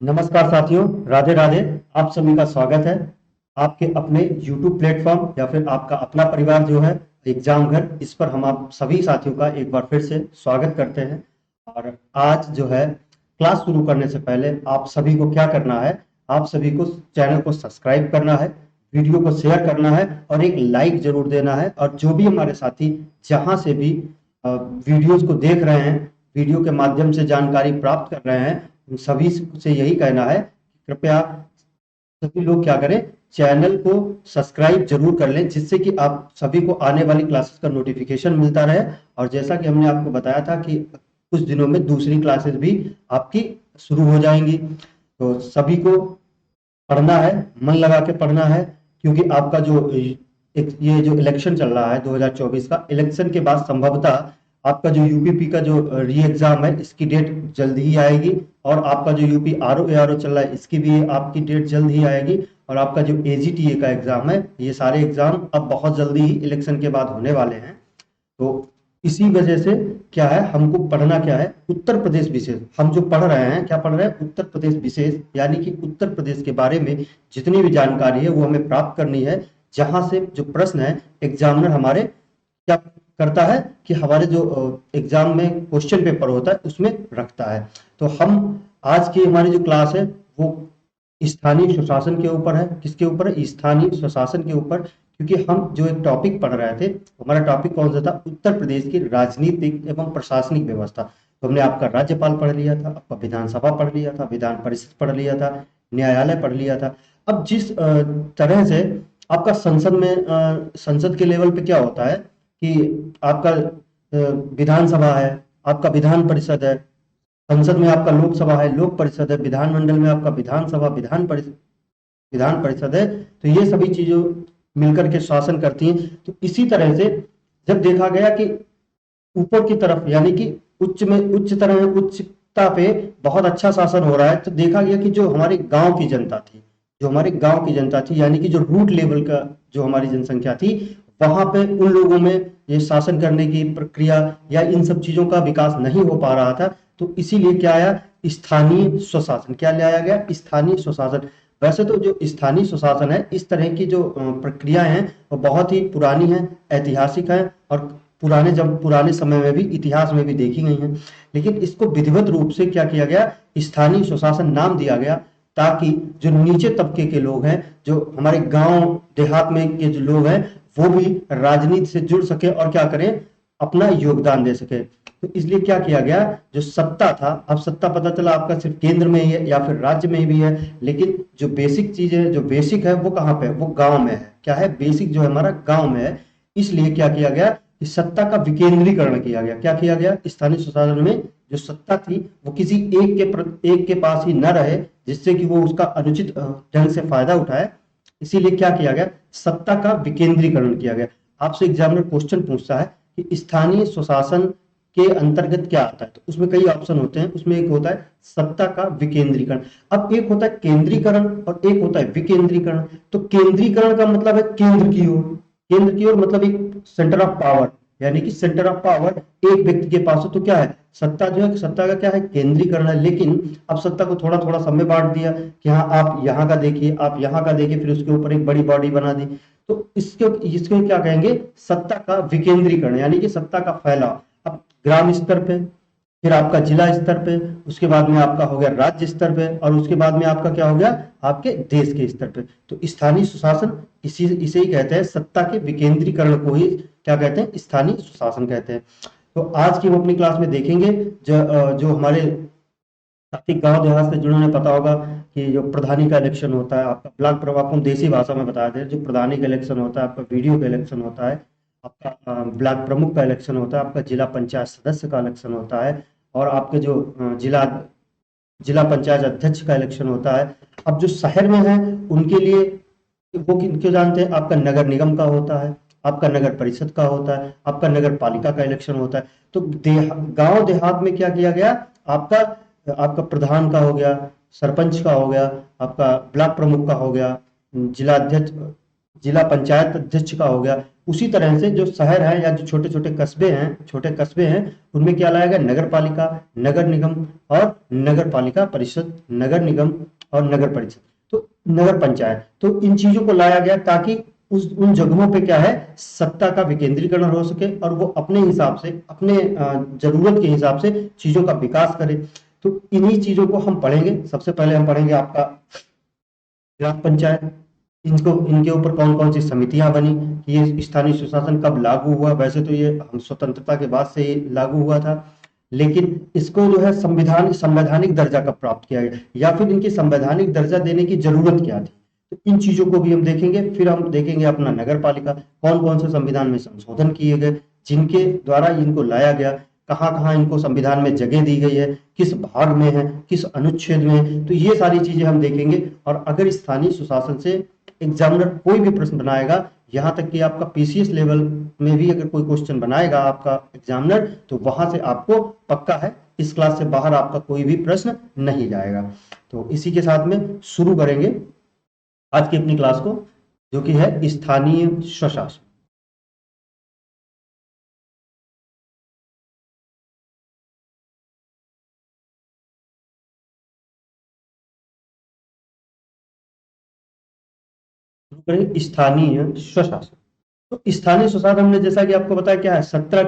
नमस्कार साथियों, राधे राधे। आप सभी का स्वागत है आपके अपने YouTube प्लेटफॉर्म या फिर आपका अपना परिवार जो है एग्जाम घर, इस पर हम आप सभी साथियों का एक बार फिर से स्वागत करते हैं। और आज जो है क्लास शुरू करने से पहले आप सभी को क्या करना है, आप सभी को चैनल को सब्सक्राइब करना है, वीडियो को शेयर करना है और एक लाइक जरूर देना है। और जो भी हमारे साथी जहां से भी वीडियोस को देख रहे हैं, वीडियो के माध्यम से जानकारी प्राप्त कर रहे हैं, उन सभी से यही कहना है कि कृपया सभी लोग क्या करें, चैनल को सब्सक्राइब जरूर कर लें, जिससे कि आप सभी को आने वाली क्लासेस का नोटिफिकेशन मिलता रहे। और जैसा कि हमने आपको बताया था कि कुछ दिनों में दूसरी क्लासेस भी आपकी शुरू हो जाएंगी, तो सभी को पढ़ना है, मन लगा के पढ़ना है। क्योंकि आपका जो ये जो इलेक्शन चल रहा है 2024 का, इलेक्शन के बाद संभवतः आपका जो यूपीपी का जो री एग्जाम है, इसकी डेट जल्द ही आएगी। और आपका जो यूपी आरओ एआरओ चल रहा है, इसकी भी आपकी डेट जल्द ही आएगी। और आपका जो एजीटीए का एग्जाम है, ये सारे एग्जाम अब बहुत जल्दी ही इलेक्शन के बाद होने वाले हैं। तो इसी वजह से क्या है, हमको पढ़ना क्या है, उत्तर प्रदेश विशेष। हम जो पढ़ रहे हैं, क्या पढ़ रहे हैं, उत्तर प्रदेश विशेष, यानी कि उत्तर प्रदेश के बारे में जितनी भी जानकारी है वो हमें प्राप्त करनी है। जहां से जो प्रश्न है, एग्जामिनर हमारे क्या करता है कि हमारे जो एग्जाम में क्वेश्चन पेपर होता है उसमें रखता है। तो हम आज की हमारी जो क्लास है वो स्थानीय स्वशासन के ऊपर है। किसके ऊपर है? स्थानीय स्वशासन के ऊपर। क्योंकि हम जो एक टॉपिक पढ़ रहे थे, हमारा टॉपिक कौन सा था? उत्तर प्रदेश की राजनीतिक एवं प्रशासनिक व्यवस्था। तो हमने आपका राज्यपाल पढ़ लिया था, आपका विधानसभा पढ़ लिया था, विधान परिषद पढ़ लिया था, न्यायालय पढ़ लिया था। अब जिस तरह से आपका संसद में संसद के लेवल पे क्या होता है कि आपका विधानसभा है, आपका विधान परिषद है, संसद में आपका लोकसभा है, लोक परिषद है, विधानमंडल में आपका विधानसभा विधान परिषद है। तो ये सभी चीजों मिलकर के शासन करती हैं। तो इसी तरह से जब देखा गया कि ऊपर की तरफ, यानी कि उच्चता पे बहुत अच्छा शासन हो रहा है, तो देखा गया कि जो हमारे गांव की जनता थी, यानी कि जो रूट लेवल का जो हमारी जनसंख्या थी, वहां पे उन लोगों में ये शासन करने की प्रक्रिया या इन सब चीजों का विकास नहीं हो पा रहा था। तो इसीलिए क्या आया? स्थानीय स्वशासन। क्या लाया गया? स्थानीय स्वशासन। वैसे तो जो स्थानीय स्वशासन है, इस तरह की जो प्रक्रिया है वो बहुत ही पुरानी है, ऐतिहासिक है, और पुराने समय में भी, इतिहास में भी देखी गई हैं। लेकिन इसको विधिवत रूप से क्या किया गया? स्थानीय स्वशासन नाम दिया गया, ताकि जो नीचे तबके के लोग हैं, जो हमारे गांव देहात में के जो लोग हैं, वो भी राजनीति से जुड़ सके और क्या करें, अपना योगदान दे सके। तो इसलिए क्या किया गया, जो सत्ता था, अब सत्ता पता चला आपका सिर्फ केंद्र में ही है या फिर राज्य में भी है, लेकिन जो बेसिक चीज है, जो बेसिक है, वो कहाँ पे है? वो गांव में है। क्या है? बेसिक जो है हमारा गांव में है। इसलिए क्या किया गया कि सत्ता का विकेंद्रीकरण किया गया। क्या किया गया? स्थानीय स्वशासन में जो सत्ता थी वो किसी एक के पास ही न रहे, जिससे कि वो उसका अनुचित ढंग से फायदा उठाए। इसीलिए क्या किया गया? सत्ता का विकेंद्रीकरण किया गया। आपसे एग्जामिनर क्वेश्चन पूछता है कि स्थानीय स्वशासन के अंतर्गत क्या आता है, तो उसमें कई ऑप्शन होते हैं। उसमें एक होता है सत्ता का विकेंद्रीकरण। अब एक होता है केंद्रीकरण और एक होता है विकेंद्रीकरण। तो केंद्रीकरण का मतलब है केंद्र की ओर। केंद्र की ओर मतलब एक सेंटर ऑफ पावर, यानी कि सेंटर ऑफ पावर एक व्यक्ति के पास हो। तो क्या है? सत्ता जो है, सत्ता का क्या है? केंद्रीकरण है। लेकिन अब सत्ता को थोड़ा थोड़ा समय बांट दिया कि हाँ, आप यहाँ का देखिए, आप यहाँ का देखिए, फिर उसके ऊपर एक बड़ी बॉडी बना दी। तो इसको क्या कहेंगे? सत्ता का विकेंद्रीकरण, यानी कि सत्ता का फैलाव। अब ग्राम स्तर पे, फिर आपका जिला स्तर पे, उसके बाद में आपका हो गया राज्य स्तर पे, और उसके बाद में आपका क्या हो गया? आपके देश के स्तर पे। तो स्थानीय सुशासन इसे ही कहते हैं, सत्ता के विकेंद्रीकरण को ही क्या कहते हैं? स्थानीय सुशासन कहते हैं। तो आज की हम अपनी क्लास में देखेंगे जो हमारे साथी गांव देहात से जुड़े उन्हें पता होगा कि जो प्रधानी का इलेक्शन होता है, आपका ब्लॉक प्रभाग, आपको हम देसी भाषा में बता दें, जो प्रधानी का इलेक्शन होता है, आपका वीडियो का इलेक्शन होता है, आपका ब्लॉक प्रमुख का इलेक्शन होता है, आपका जिला पंचायत सदस्य का इलेक्शन होता है, और आपके जो जिला पंचायत अध्यक्ष का इलेक्शन होता है। अब जो शहर में है उनके लिए वो किनको जानते हैं? आपका नगर निगम का होता है, आपका नगर परिषद का होता है, आपका नगर पालिका का इलेक्शन होता है। तो गांव देहात में क्या किया गया? आपका आपका प्रधान का हो गया, सरपंच का हो गया, आपका ब्लॉक प्रमुख का हो गया, जिला अध्यक्ष, जिला पंचायत अध्यक्ष का हो गया। उसी तरह से जो शहर है या जो छोटे छोटे कस्बे हैं उनमें क्या लाया गया, नगर पालिका, नगर निगम और नगर पालिका परिषद, नगर निगम और नगर परिषद, तो नगर पंचायत। तो इन चीजों को लाया गया ताकि उन जगहों पे क्या है, सत्ता का विकेंद्रीकरण हो सके और वो अपने हिसाब से, अपने जरूरत के हिसाब से चीजों का विकास करे। तो इन्हीं चीजों को हम पढ़ेंगे। सबसे पहले हम पढ़ेंगे आपका ग्राम पंचायत, इनको इनके ऊपर कौन कौन सी समितियां बनी, ये स्थानीय सुशासन कब लागू हुआ। वैसे तो ये हम स्वतंत्रता के बाद से ही लागू हुआ था, लेकिन इसको जो है संवैधानिक दर्जा कब प्राप्त किया गया, या फिर इनकी संवैधानिक दर्जा देने की जरूरत क्या थी। तो इन चीजों को भी हम देखेंगे। फिर हम देखेंगे अपना नगर पालिका, कौन कौन से संविधान में संशोधन किए गए, जिनके द्वारा इनको लाया गया, कहाँ कहाँ इनको संविधान में जगह दी गई है, किस भाग में है, किस अनुच्छेद में है। तो ये सारी चीजें हम देखेंगे। और अगर स्थानीय सुशासन से एग्जामिनर कोई भी प्रश्न बनाएगा, यहाँ तक कि आपका पीसीएस लेवल में भी अगर कोई क्वेश्चन बनाएगा आपका एग्जामिनर, तो वहां से आपको पक्का है इस क्लास से बाहर आपका कोई भी प्रश्न नहीं जाएगा। तो इसी के साथ में शुरू करेंगे आज की अपनी क्लास को, जो कि है स्थानीय स्वशासन। स्थानीय स्वशासन। तो स्थानीय स्वशासन हमने जैसा कि आपको बताया क्या है, सत्ता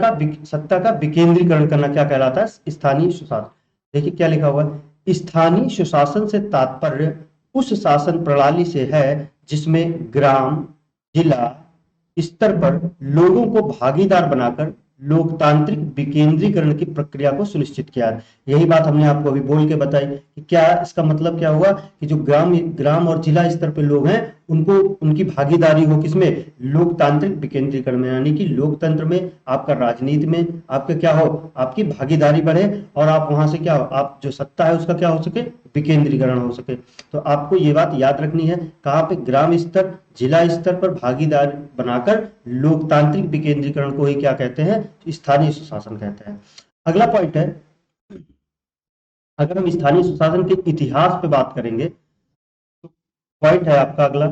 का विकेंद्रीकरण करना क्या कहलाता है, स्थानीय स्वशासन। देखिए क्या लिखा हुआ है, स्थानीय स्वशासन से तात्पर्य उस शासन प्रणाली से है जिसमें ग्राम, जिला स्तर पर लोगों को भागीदार बनाकर लोकतांत्रिक विकेंद्रीकरण की प्रक्रिया को सुनिश्चित किया। यही बात हमने आपको अभी बोल के बताई कि क्या इसका मतलब क्या हुआ कि जो ग्राम और जिला स्तर पे लोग हैं उनको उनकी भागीदारी हो किसमें, लोकतांत्रिक विकेंद्रीकरण में, यानी कि लोकतंत्र में, आपका राजनीति में आपका क्या हो, आपकी भागीदारी बढ़े और आप वहां से क्या हो, आप जो सत्ता है उसका क्या हो सके, विकेंद्रीकरण हो सके। तो आपको ये बात याद रखनी है, कहाँ पे, ग्राम स्तर, जिला स्तर पर भागीदार बनाकर लोकतांत्रिक विकेंद्रीकरण को ही क्या कहते हैं, स्थानीय सुशासन कहते हैं। अगला पॉइंट है, अगर हम स्थानीय सुशासन के इतिहास पे बात करेंगे तो पॉइंट है आपका अगला,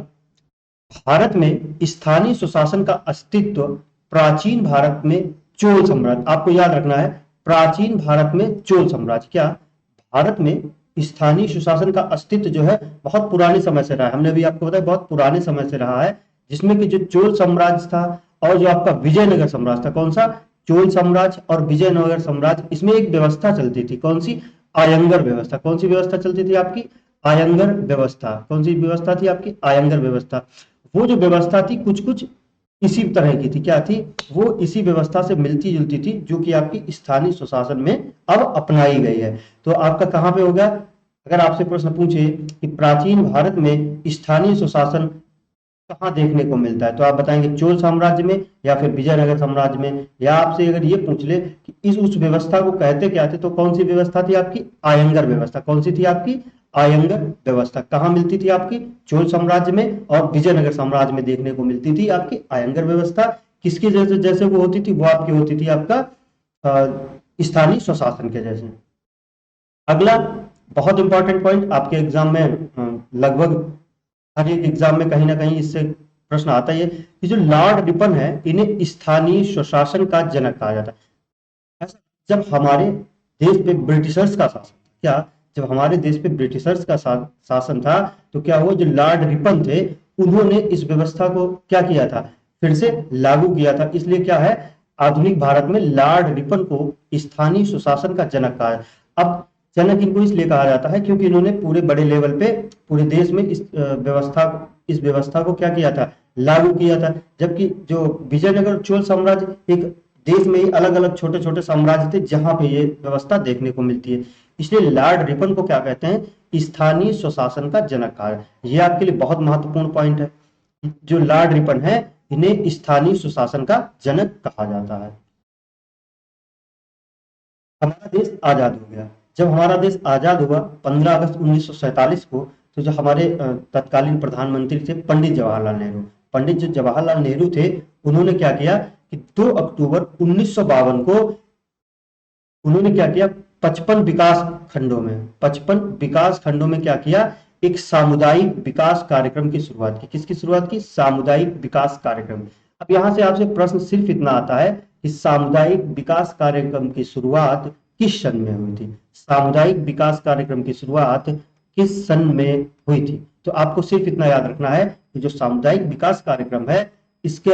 भारत में स्थानीय सुशासन का अस्तित्व प्राचीन भारत में चोल साम्राज्य, आपको याद रखना है, प्राचीन भारत में चोल साम्राज्य, क्या भारत में स्थानीय सुशासन का अस्तित्व जो है बहुत पुराने समय से रहा है। हमने अभी आपको बताया बहुत पुराने समय से रहा है, जिसमें कि जो चोल साम्राज्य था और जो आपका विजयनगर साम्राज्य था, कौन सा, चोल साम्राज्य और विजयनगर साम्राज्य, इसमें एक व्यवस्था चलती थी, कौन सी, आयंगर व्यवस्था। कौन सी व्यवस्था चलती थी आपकी, आयंगर व्यवस्था। कौन सी व्यवस्था थी आपकी, आयंगर व्यवस्था। वो जो व्यवस्था थी कुछ कुछ इसी तरह की थी, क्या थी, वो इसी व्यवस्था से मिलती जुलती थी, जो कि आपकी स्थानीय सुशासन में अब अपनाई गई है। तो आपका कहां पे होगा, अगर आपसे प्रश्न पूछे कि प्राचीन भारत में स्थानीय सुशासन कहाँ देखने को मिलता है, तो आप बताएंगे चोल साम्राज्य में या फिर विजयनगर साम्राज्य में। या आपसे अगर ये पूछ ले कि इस उस व्यवस्था को कहते क्या थे, तो कौन सी व्यवस्था थी आपकी, आयंगर व्यवस्था। कौन सी थी आपकी, आयंगर व्यवस्था। कहाँ मिलती थी आपकी, चोल साम्राज्य में और विजयनगर साम्राज्य में देखने को मिलती थी आपकी आयंगर व्यवस्था। किसके जैसे जैसे वो होती थी, वो आपकी होती थी आपका स्थानीय स्वशासन के जैसे। अगला बहुत इंपॉर्टेंट पॉइंट आपके एग्जाम में लगभग हर एक एग्जाम में कहीं ना कहीं इससे प्रश्न आता ही है कि जो लॉर्ड रिपन है इन्हें स्थानीय स्वशासन का जनक कहा जाता है। जब हमारे देश पे ब्रिटिशर्स का शासन, क्या, जब हमारे देश पे ब्रिटिशर्स का शासन था, तो क्या हुआ, जो लॉर्ड रिपन थे उन्होंने इस व्यवस्था को क्या किया था, फिर से लागू किया था। इसलिए क्या है, आधुनिक भारत में लॉर्ड रिपन को स्थानीय सुशासन का जनक कहा है। अब जनक इनको इसलिए कहा जाता है क्योंकि इन्होंने पूरे बड़े लेवल पे पूरे देश में इस व्यवस्था को क्या किया था, लागू किया था। जबकि जो विजयनगर चोल साम्राज्य एक देश में ही अलग अलग छोटे छोटे साम्राज्य थे जहां पे ये व्यवस्था देखने को मिलती है। इसलिए लॉर्ड रिपन को क्या कहते हैं, स्थानीय स्वशासन का जनक कहा है। ये आपके लिए बहुत महत्वपूर्ण पॉइंट है, जो लॉर्ड रिपन है इन्हें स्थानीय सुशासन का जनक कहा जाता है। हमारा देश आजाद हो गया, जब हमारा देश आजाद हुआ 15 अगस्त 1947 को, तो जो हमारे तत्कालीन प्रधानमंत्री थे पंडित जवाहरलाल नेहरू, पंडित जो जवाहरलाल नेहरू थे, उन्होंने क्या किया कि 2 अक्टूबर 1952 को उन्होंने क्या किया, 55 विकास खंडों में क्या किया, एक सामुदायिक विकास कार्यक्रम की शुरुआत की। किसकी शुरुआत की? सामुदायिक विकास कार्यक्रम। अब यहाँ से आपसे प्रश्न सिर्फ इतना आता है कि सामुदायिक विकास कार्यक्रम की शुरुआत किस सन में हुई थी? सामुदायिक विकास कार्यक्रम की शुरुआत किस सन में हुई थी? तो आपको सिर्फ इतना याद रखना है कि जो सामुदायिक विकास कार्यक्रम है इसके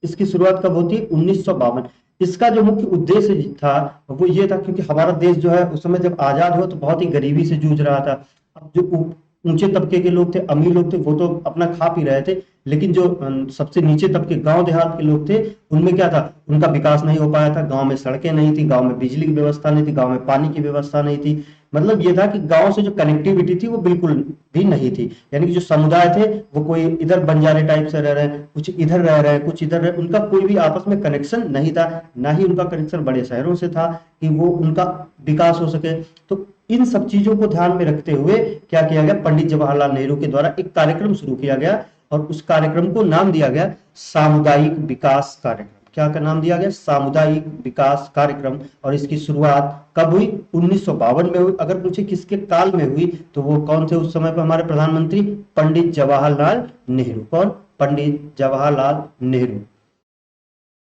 इसकी शुरुआत कब होती है? 1952। इसका जो मुख्य उद्देश्य था वो ये था, क्योंकि हमारा देश जो है उस समय जब आजाद हुआ तो बहुत ही गरीबी से जूझ रहा था। अब जो ऊंचे तबके के लोग थे, अमीर लोग थे, वो तो अपना खा पी रहे थे, लेकिन जो सबसे नीचे तबके गांव देहात के लोग थे उनमें क्या था? उनका विकास नहीं हो पाया था। गांव में सड़कें नहीं थी, गांव में बिजली की व्यवस्था नहीं थी, गांव में पानी की व्यवस्था नहीं थी। मतलब ये था कि गांव से जो कनेक्टिविटी थी वो बिल्कुल भी नहीं थी। यानी कि जो समुदाय थे वो कोई इधर बंजारे टाइप से रह रहे हैं, कुछ इधर रह रहे हैं, कुछ इधर रहे, उनका कोई भी आपस में कनेक्शन नहीं था। ना ही उनका कनेक्शन बड़े शहरों से था कि वो उनका विकास हो सके। तो इन सब चीजों को ध्यान में रखते हुए क्या किया गया? पंडित जवाहरलाल नेहरू के द्वारा एक कार्यक्रम शुरू किया गया और उस कार्यक्रम को नाम दिया गया सामुदायिक विकास कार्यक्रम। क्या का नाम दिया गया? सामुदायिक विकास कार्यक्रम। और इसकी शुरुआत कब हुई? 1952 में हुई। अगर पूछे किसके काल में हुई तो वो कौन थे उस समय पर हमारे प्रधानमंत्री? पंडित जवाहरलाल नेहरू। कौन? पंडित जवाहरलाल नेहरू।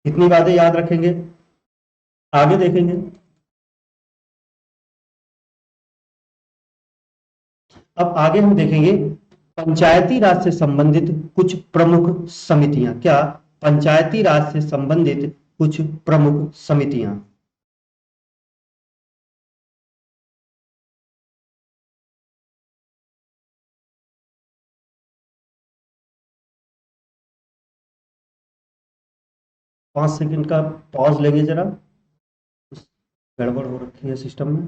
इतनी बातें याद रखेंगे, आगे देखेंगे। अब आगे हम देखेंगे पंचायती राज से संबंधित कुछ प्रमुख समितियां। क्या? पंचायती राज से संबंधित कुछ प्रमुख समितियां। पांच सेकंड का पॉज लेंगे जरा, कुछ गड़बड़ हो रखी है सिस्टम में।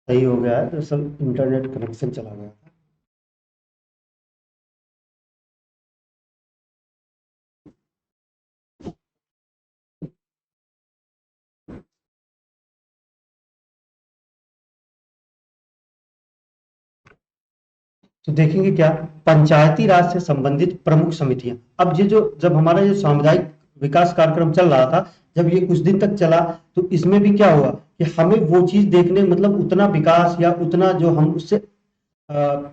सही हो गया है, दरअसल इंटरनेट कनेक्शन चला गया था। तो देखेंगे क्या? पंचायती राज से संबंधित प्रमुख समितियां। अब ये जो जब हमारा ये सामुदायिक विकास कार्यक्रम चल रहा था, जब ये कुछ दिन तक चला तो इसमें भी क्या हुआ कि हमें वो चीज देखने, मतलब उतना विकास या उतना जो हम उससे अ,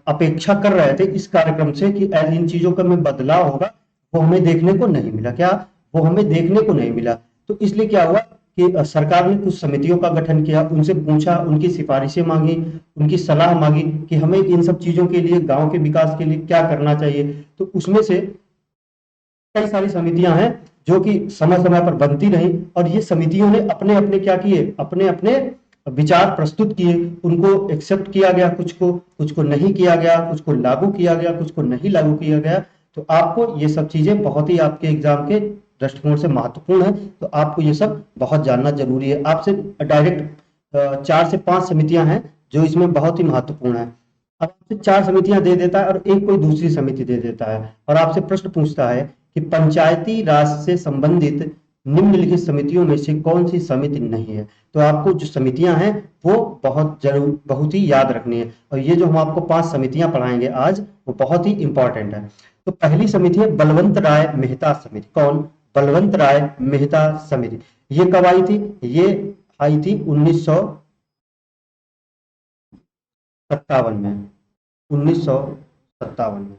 अपेक्षा कर रहे थे इस कार्यक्रम से कि इन चीजों का में बदलाव होगा, वो हमें देखने को नहीं मिला। क्या? वो हमें देखने को नहीं मिला। तो इसलिए क्या हुआ कि सरकार ने कुछ समितियों का गठन किया, उनसे पूछा, उनकी सिफारिशें मांगी, उनकी सलाह मांगी कि हमें इन सब चीजों के लिए, गांव के विकास के लिए क्या करना चाहिए। तो उसमें से कई सारी समितियां हैं जो कि समय समय पर बनती रही, और ये समितियों ने अपने अपने क्या किए? अपने अपने विचार प्रस्तुत किए, उनको एक्सेप्ट किया गया, कुछ को नहीं किया गया, कुछ को लागू किया गया, कुछ को नहीं लागू किया गया। तो आपको ये सब चीजें बहुत ही आपके एग्जाम के दृष्टिकोण से महत्वपूर्ण है, तो आपको ये सब बहुत जानना जरूरी है। आपसे डायरेक्ट 4 से 5 समितियां हैं जो इसमें बहुत ही महत्वपूर्ण है। अब आपसे 4 समितियां दे देता है और एक कोई दूसरी समिति दे देता है, और आपसे प्रश्न पूछता है कि पंचायती राज से संबंधित निम्नलिखित समितियों में से कौन सी समिति नहीं है। तो आपको जो समितियां हैं वो बहुत ही याद रखनी है, और ये जो हम आपको 5 समितियां पढ़ाएंगे आज वो बहुत ही इंपॉर्टेंट है। तो पहली समिति है बलवंत राय मेहता समिति। कौन? बलवंत राय मेहता समिति। ये कब आई थी? ये आई थी 1957 में। 1957 में।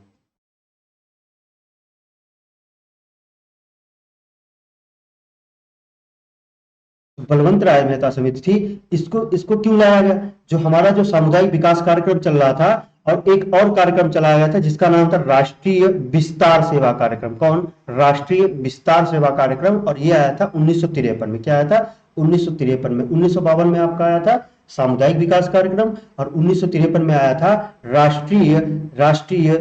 बलवंत राय मेहता समिति थी। इसको इसको क्यों लाया गया? जो हमारा जो सामुदायिक विकास कार्यक्रम चल रहा था, और एक और कार्यक्रम चलाया गया था जिसका नाम था राष्ट्रीय विस्तार सेवा कार्यक्रम। कौन? राष्ट्रीय विस्तार सेवा कार्यक्रम। और ये आया था 1953 में। क्या आया था? 1953 में। 1952 में आपका आया था सामुदायिक विकास कार्यक्रम, और 1953 में आया था राष्ट्रीय राष्ट्रीय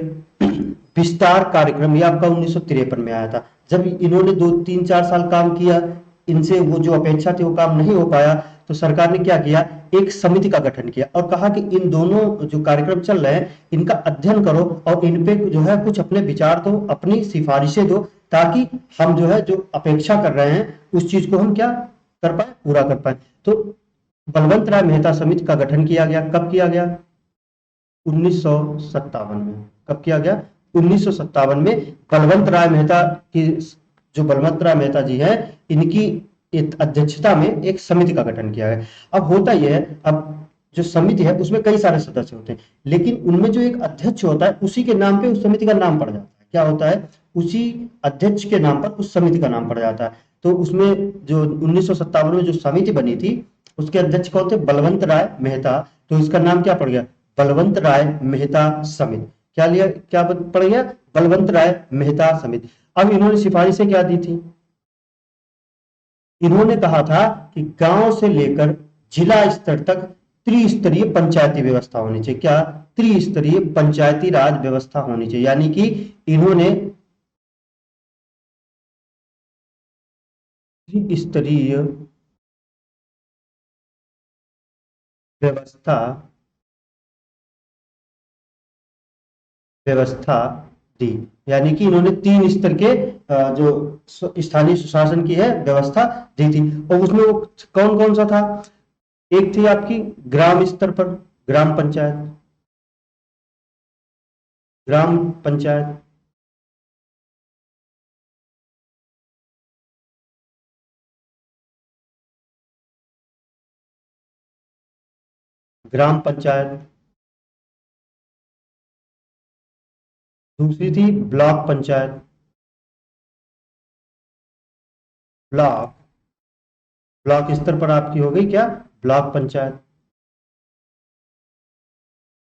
विस्तार कार्यक्रम। ये आपका 1953 में आया था। जब इन्होंने 2 3 4 साल काम किया, इनसे वो जो अपेक्षा थी वो काम नहीं हो पाया, तो सरकार ने क्या किया, एक समिति का गठन किया और कहा कि इन दोनों जो कार्यक्रम चल रहे हैं इनका अध्ययन करो और इन पे जो है कुछ अपने विचार दो, अपनी सिफारिशें दो, ताकि हम जो है जो अपेक्षा कर रहे हैं उस चीज को हम क्या कर पाए, पूरा कर पाए। तो बलवंत राय मेहता समिति का गठन किया गया। कब किया गया? 1957 में। कब किया गया? 1957 में। बलवंत राय मेहता की, जो बलवंत राय मेहता जी हैं, इनकी अध्यक्षता में एक समिति का गठन किया गया। अब होता यह है, अब जो समिति है उसमें कई सारे सदस्य होते हैं, लेकिन उनमें जो एक अध्यक्ष होता है उसी के नाम पे उस समिति का नाम पड़ जाता है। क्या होता है? उसी अध्यक्ष के नाम पर उस समिति का नाम पड़ जाता है। तो उसमें जो 1957 में जो समिति बनी थी उसके अध्यक्ष कौन थे? बलवंत राय मेहता। तो इसका नाम क्या पड़ गया? बलवंत राय मेहता समिति। क्या लिया, क्या पड़ गया? बलवंत राय मेहता समिति। अब इन्होंने सिफारिशें क्या दी थी? इन्होंने कहा था कि गांव से लेकर जिला स्तर तक त्रिस्तरीय पंचायती व्यवस्था होनी चाहिए। क्या? त्रिस्तरीय पंचायती राज व्यवस्था होनी चाहिए। यानी कि इन्होंने त्रिस्तरीय व्यवस्था व्यवस्था दी। यानी कि इन्होंने 3 स्तर के जो स्थानीय सुशासन की है व्यवस्था दी थी। और उसमें वो कौन कौन सा था? एक थी आपकी ग्राम स्तर पर ग्राम पंचायत, ग्राम पंचायत, ग्राम पंचायत। दूसरी थी ब्लॉक पंचायत, ब्लॉक ब्लॉक स्तर पर आपकी हो गई क्या? ब्लॉक पंचायत।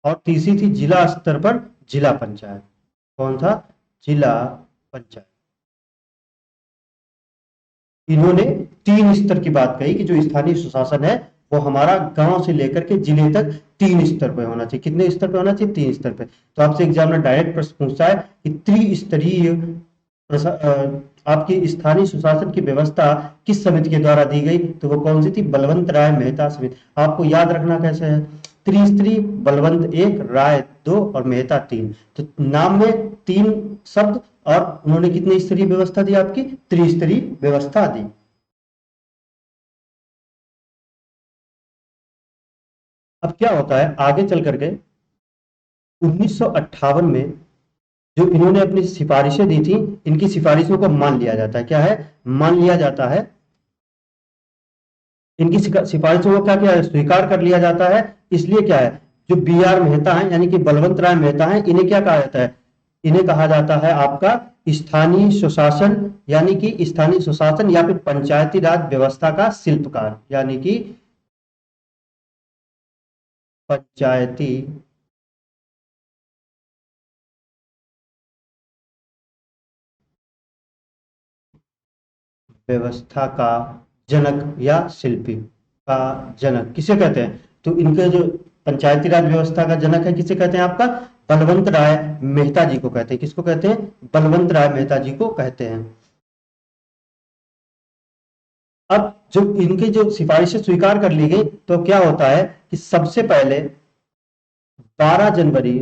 और तीसरी थी जिला स्तर पर जिला पंचायत। कौन था? जिला पंचायत। इन्होंने 3 स्तर की बात कही कि जो स्थानीय सुशासन है वो हमारा गांव से लेकर के जिले तक 3 स्तर पे होना चाहिए। कितने स्तर पे होना चाहिए? 3 स्तर पे। तो आपसे एग्जामिनर डायरेक्ट प्रश्न पूछता है कि त्रिस्तरीय आपकी स्थानीय सुशासन की व्यवस्था किस समिति के द्वारा दी गई? तो वो कौन सी थी? बलवंत राय मेहता समिति। आपको याद रखना कैसे है? त्रिस्तरीय, बलवंत 1, राय 2 और मेहता 3। तो नाम में 3 शब्द, और उन्होंने कितनी स्तरीय व्यवस्था दी? आपकी त्रिस्तरीय व्यवस्था दी। अब क्या होता है आगे चल करके 1958 में जो इन्होंने अपनी सिफारिशें दी थी, इनकी सिफारिशों को मान लिया जाता है। क्या है? मान लिया जाता है। इनकी सिफारिशों को क्या किया है? स्वीकार कर लिया जाता है। इसलिए क्या है, जो बी आर मेहता है यानी कि बलवंत राय मेहता है, इन्हें क्या कहा जाता है? इन्हें कहा जाता है आपका स्थानीय सुशासन, यानी कि स्थानीय सुशासन या फिर पंचायती राज व्यवस्था का शिल्पकार, यानी कि पंचायती व्यवस्था का जनक या शिल्पी का जनक किसे कहते हैं? तो इनके जो पंचायती राज व्यवस्था का जनक है किसे कहते हैं? आपका बलवंत राय मेहता जी को कहते हैं। किसको कहते हैं? बलवंत राय मेहता जी को कहते हैं। अब जो इनकी जो सिफारिशें स्वीकार कर ली गई, तो क्या होता है कि सबसे पहले 12 जनवरी,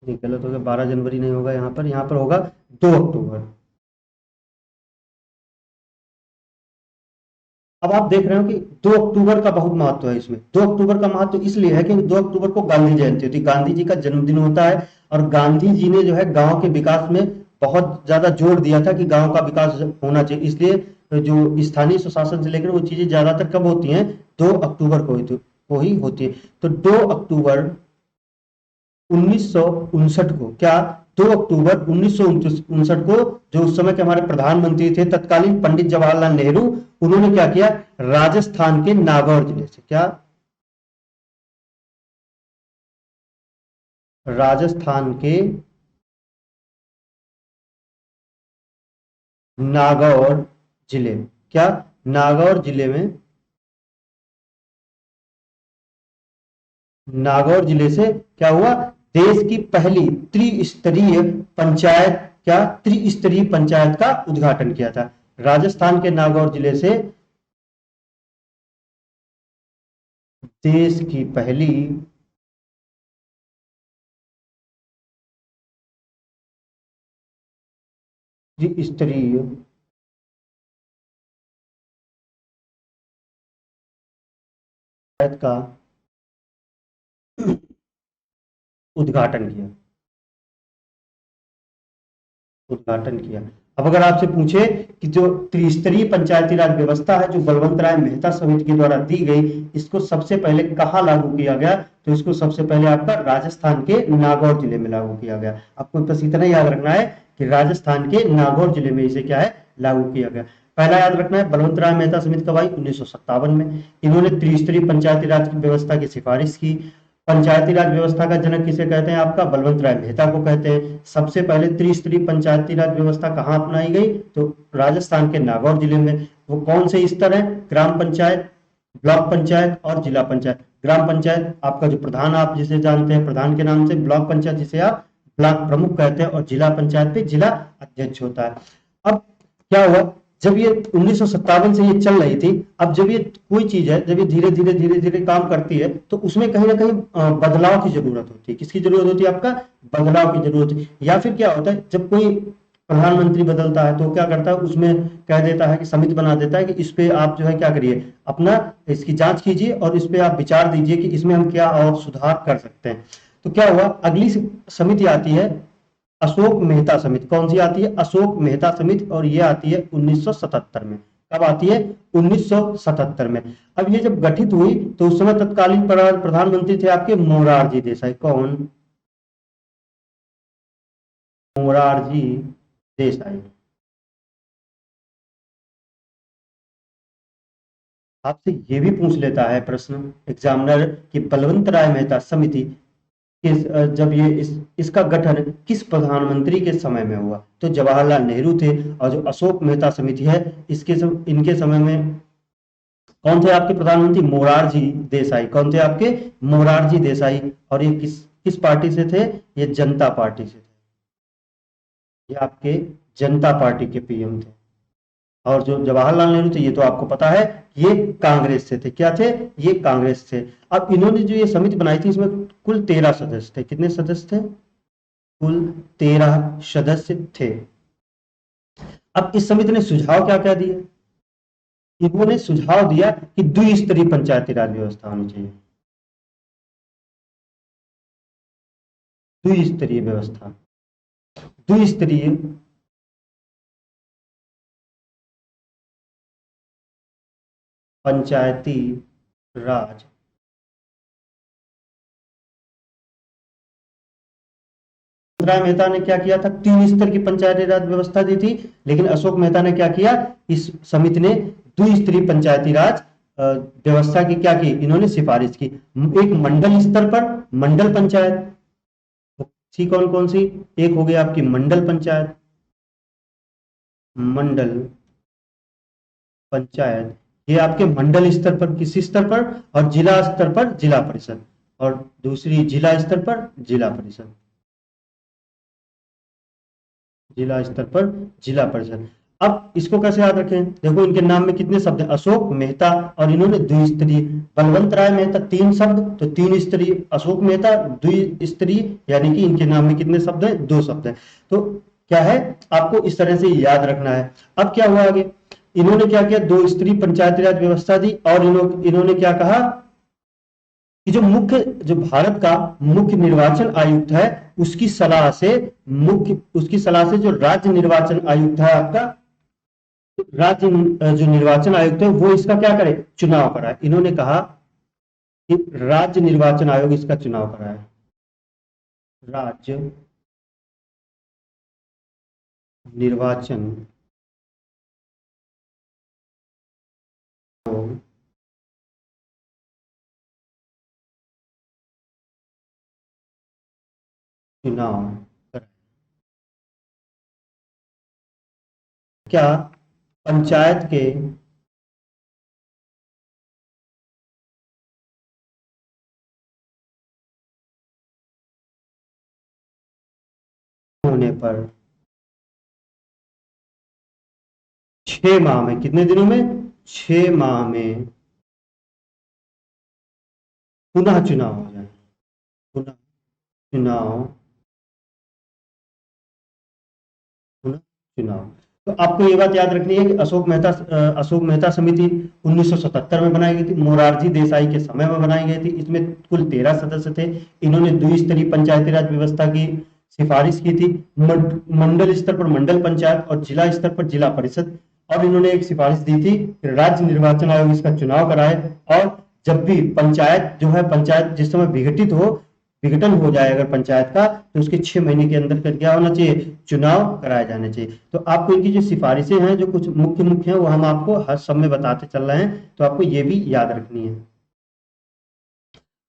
नहीं गलत हो गया, 12 जनवरी नहीं होगा, यहाँ पर होगा 2 अक्टूबर। अब आप देख रहे हो कि 2 अक्टूबर का बहुत महत्व है इसमें। 2 अक्टूबर का महत्व इसलिए है कि 2 अक्टूबर को गांधी जयंती होती है, गांधी जी का जन्मदिन होता है। और गांधी जी ने जो है गांव के विकास में बहुत ज्यादा जोर दिया था कि गांव का विकास होना चाहिए। इसलिए जो स्थानीय स्वशासन से लेकर वो चीजें ज्यादातर कब होती हैं? 2 अक्टूबर को ही होती है। तो 2 अक्टूबर 1959 को, क्या 2 अक्टूबर 1959 को, जो उस समय के हमारे प्रधानमंत्री थे तत्कालीन पंडित जवाहरलाल नेहरू, उन्होंने क्या किया? राजस्थान के नागौर जिले से, क्या राजस्थान के नागौर जिले, क्या नागौर जिले में नागौर जिले से क्या हुआ, देश की पहली त्रिस्तरीय पंचायत, क्या त्रिस्तरीय पंचायत का उद्घाटन किया था। राजस्थान के नागौर जिले से देश की पहली त्रिस्तरीय पंचायत का उद्घाटन किया, उद्घाटन किया। अब अगर आपसे पूछे कि जो त्रिस्तरीय पंचायती राज व्यवस्था है जो बलवंत राय मेहता समिति के द्वारा दी गई, इसको सबसे पहले कहाँ लागू किया गया, तो इसको सबसे पहले आपका राजस्थान के नागौर जिले में लागू किया गया। आपको बस इतना याद रखना है कि राजस्थान के नागौर जिले में इसे क्या है, लागू किया गया। पहला याद रखना है, बलवंत राय मेहता समिति कब आई, 1957 में। इन्होंने त्रिस्तरीय पंचायती राज की व्यवस्था की सिफारिश की। पंचायती राज व्यवस्था का जनक किसे कहते हैं, आपका बलवंत राय मेहता को कहते हैं। सबसे पहले त्रिस्तरीय पंचायती राज व्यवस्था कहाँ अपनाई गई, तो राजस्थान के नागौर जिले में। वो कौन से स्तर है, ग्राम पंचायत, ब्लॉक पंचायत और जिला पंचायत। ग्राम पंचायत आपका जो प्रधान, आप जिसे जानते हैं प्रधान के नाम से, ब्लॉक पंचायत जिसे आप ब्लॉक प्रमुख कहते हैं, और जिला पंचायत पे जिला अध्यक्ष होता है। अब क्या हुआ, जब ये 1957 से ये चल रही थी, अब जब ये कोई चीज है जब ये धीरे धीरे काम करती है, तो उसमें कहीं ना कहीं बदलाव की जरूरत होती है। किसकी जरूरत होती है, आपका बदलाव की जरूरत है। या फिर क्या होता है, जब कोई प्रधानमंत्री बदलता है तो क्या करता है, उसमें कह देता है कि समिति बना देता है कि इस पे आप जो है क्या करिए, अपना इसकी जांच कीजिए और इस पे आप विचार दीजिए कि इसमें हम क्या और सुधार कर सकते हैं। तो क्या हुआ, अगली समिति आती है अशोक मेहता समिति। कौन सी आती है, अशोक मेहता समिति, और ये आती है 1977 में। कब आती है, 1977 में। अब ये जब गठित हुई तो उस समय तत्कालीन प्रधानमंत्री थे आपके मोरारजी देसाई। कौन, मोरारजी देसाई। आपसे ये भी पूछ लेता है प्रश्न एग्जामिनर कि बलवंत राय मेहता समिति जब ये इसका गठन किस प्रधानमंत्री के समय में हुआ, तो जवाहरलाल नेहरू थे। और जो अशोक मेहता समिति है, इनके समय में कौन थे आपके प्रधानमंत्री, मोरारजी देसाई। कौन थे आपके, मोरारजी देसाई। और ये किस किस पार्टी से थे, ये जनता पार्टी से थे। ये आपके जनता पार्टी के पीएम थे। और जो जवाहरलाल नेहरू थे, ये तो आपको पता है, ये कांग्रेस से थे। क्या थे, ये कांग्रेस से। अब इन्होंने जो ये समिति बनाई थी, इसमें कुल 13 सदस्य थे। कितने सदस्य थे, कुल 13 सदस्य थे। अब इस समिति ने सुझाव क्या क्या दिए, इन्होंने सुझाव दिया कि द्विस्तरीय पंचायती राज व्यवस्था होनी चाहिए। द्विस्तरीय व्यवस्था, द्विस्तरीय पंचायती राज। राय मेहता ने क्या किया था, 3 स्तर की पंचायती राज व्यवस्था दी थी। लेकिन अशोक मेहता ने क्या किया, इस समिति ने द्विस्तरीय पंचायती राज व्यवस्था की क्या की, इन्होंने सिफारिश की। एक मंडल स्तर पर मंडल पंचायत, सी कौन कौन सी, एक हो गई आपकी मंडल पंचायत, मंडल पंचायत, ये आपके मंडल स्तर पर, किसी स्तर पर, और जिला स्तर पर जिला परिषद, और दूसरी जिला स्तर पर जिला परिषद, जिला स्तर पर जिला परिषद। अब इसको कैसे याद रखें, देखो इनके नाम में कितने शब्द हैं, अशोक मेहता, और इन्होंने द्विस्तरीय, बलवंत राय मेहता 3 शब्द, तो 3 स्तरीय, अशोक मेहता द्विस्तरीय, यानी कि इनके नाम में कितने शब्द हैं, 2 शब्द हैं। तो क्या है, आपको इस तरह से याद रखना है। अब क्या हुआ आगे, इन्होंने क्या किया, 2 स्तरीय पंचायती राज व्यवस्था दी, और इन्होंने क्या कहा कि जो भारत का मुख्य निर्वाचन आयुक्त है, उसकी सलाह से, उसकी सलाह से जो राज्य निर्वाचन आयुक्त है आपका, राज्य जो निर्वाचन आयुक्त है वो इसका क्या करे, चुनाव कराए। इन्होंने कहा कि राज्य निर्वाचन आयोग इसका चुनाव कराए, राज्य निर्वाचन आयोग चुनाव कराए। क्या पंचायत के होने पर 6 माह में, कितने दिनों में, 6 माह में पुनः चुनाव हो जाए, पुनः चुनाव, पुनः चुनाव। तो आपको ये बात याद रखनी है कि अशोक मेहता समिति 1977 में बनाई गई थी, मोरारजी देसाई के समय में बनाई गई थी। इसमें कुल 13 सदस्य थे। इन्होंने द्विस्तरीय पंचायती राज व्यवस्था की सिफारिश की थी, मंडल स्तर पर मंडल पंचायत और जिला स्तर पर जिला परिषद। और इन्होंने एक सिफारिश दी थी कि राज्य निर्वाचन आयोग इसका चुनाव कराए, और जब भी पंचायत जो है, पंचायत जिस समय विघटन हो जाए अगर पंचायत का, तो उसके 6 महीने के अंदर फिर क्या होना चाहिए, चुनाव कराए जाने चाहिए। तो आपको इनकी जो सिफारिशें हैं, जो कुछ मुख्य मुख्य हैं, वो हम आपको हर सब में बताते चल रहे हैं, तो आपको ये भी याद रखनी है।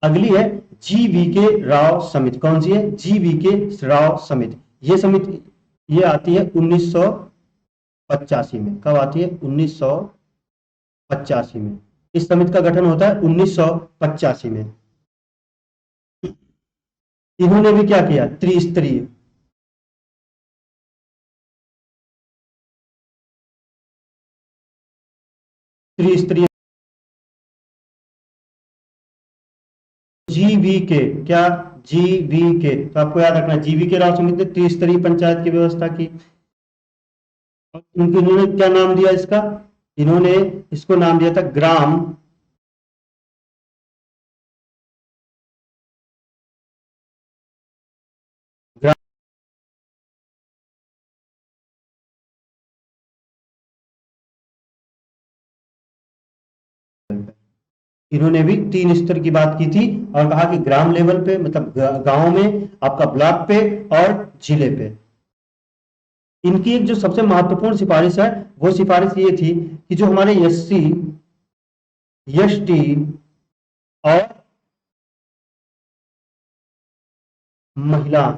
अगली है जी.वी. के राव समिति। कौन सी है, जी.वी. के राव समिति। ये समिति ये आती है 1985 में। कब आती है, 1985 में। इस समिति का गठन होता है 1985 में। इन्होंने भी क्या किया, त्रिस्तरीय त्रिस्तरीय जी.वी. के, क्या, जी.वी. के, तो आपको याद रखना, जी.वी. के राव समिति ने त्रिस्तरीय पंचायत की व्यवस्था की। इन्होंने क्या नाम दिया इसका, इन्होंने इसको नाम दिया था ग्राम ग्राम इन्होंने भी 3 स्तर की बात की थी, और कहा कि ग्राम लेवल पे, मतलब गांव में, आपका ब्लॉक पे और जिले पे। इनकी एक जो सबसे महत्वपूर्ण सिफारिश है, वो सिफारिश ये थी कि जो हमारे एससी, एसटी और महिला,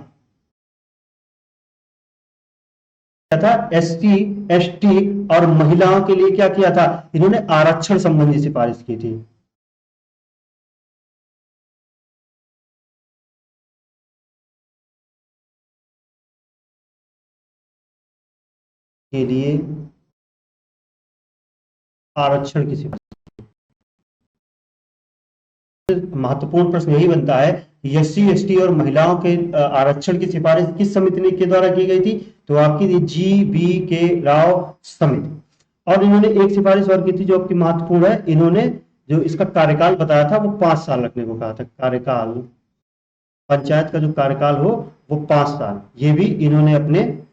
क्या था, एससी, एसटी और महिलाओं के लिए क्या किया था, इन्होंने आरक्षण संबंधी सिफारिश की थी। के लिए आरक्षण की सिफारिश। महत्वपूर्ण प्रश्न यही बनता है कि एससी, एसटी और महिलाओं के आरक्षण की सिफारिश किस समिति के द्वारा की गई थी, तो आपकी जी.वी. के राव समिति। और इन्होंने एक सिफारिश और की थी जो आपकी महत्वपूर्ण है, इन्होंने जो इसका कार्यकाल बताया था वो 5 साल रखने को कहा था। कार्यकाल, पंचायत का जो कार्यकाल हो वो 5 साल, ये भी इन्होंने अपने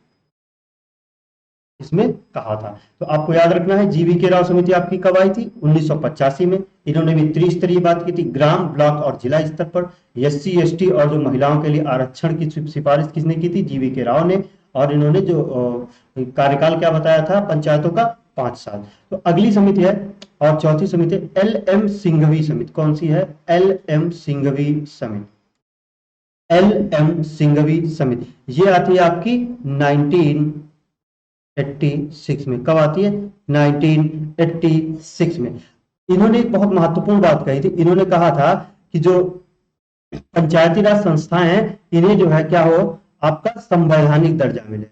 इसमें कहा था। तो आपको याद रखना है, जी.वी. के राव समिति आपकी कब आई थी, 1985 में। इन्होंने भी त्रिस्तरीय बात की थी, ग्राम, ब्लॉक और जिला स्तर पर। एससी, एसटी और जो महिलाओं के लिए आरक्षण की सिफारिश किसने की थी, जी.वी. के राव ने। और इन्होंने जो कार्यकाल क्या बताया था पंचायतों का, 5 साल। तो अगली समिति है, और चौथी समिति, एल.एम. सिंघवी समिति। कौन सी है, एल.एम. सिंघवी समिति। एल.एम. सिंघवी समिति ये आती है आपकी 1986 में। कब आती है, 1986 में। इन्होंने एक बहुत महत्वपूर्ण बात कही थी, इन्होंने कहा था कि जो पंचायती राज संस्थाएं हैं, इन्हें जो है क्या हो, आपका संवैधानिक दर्जा मिले।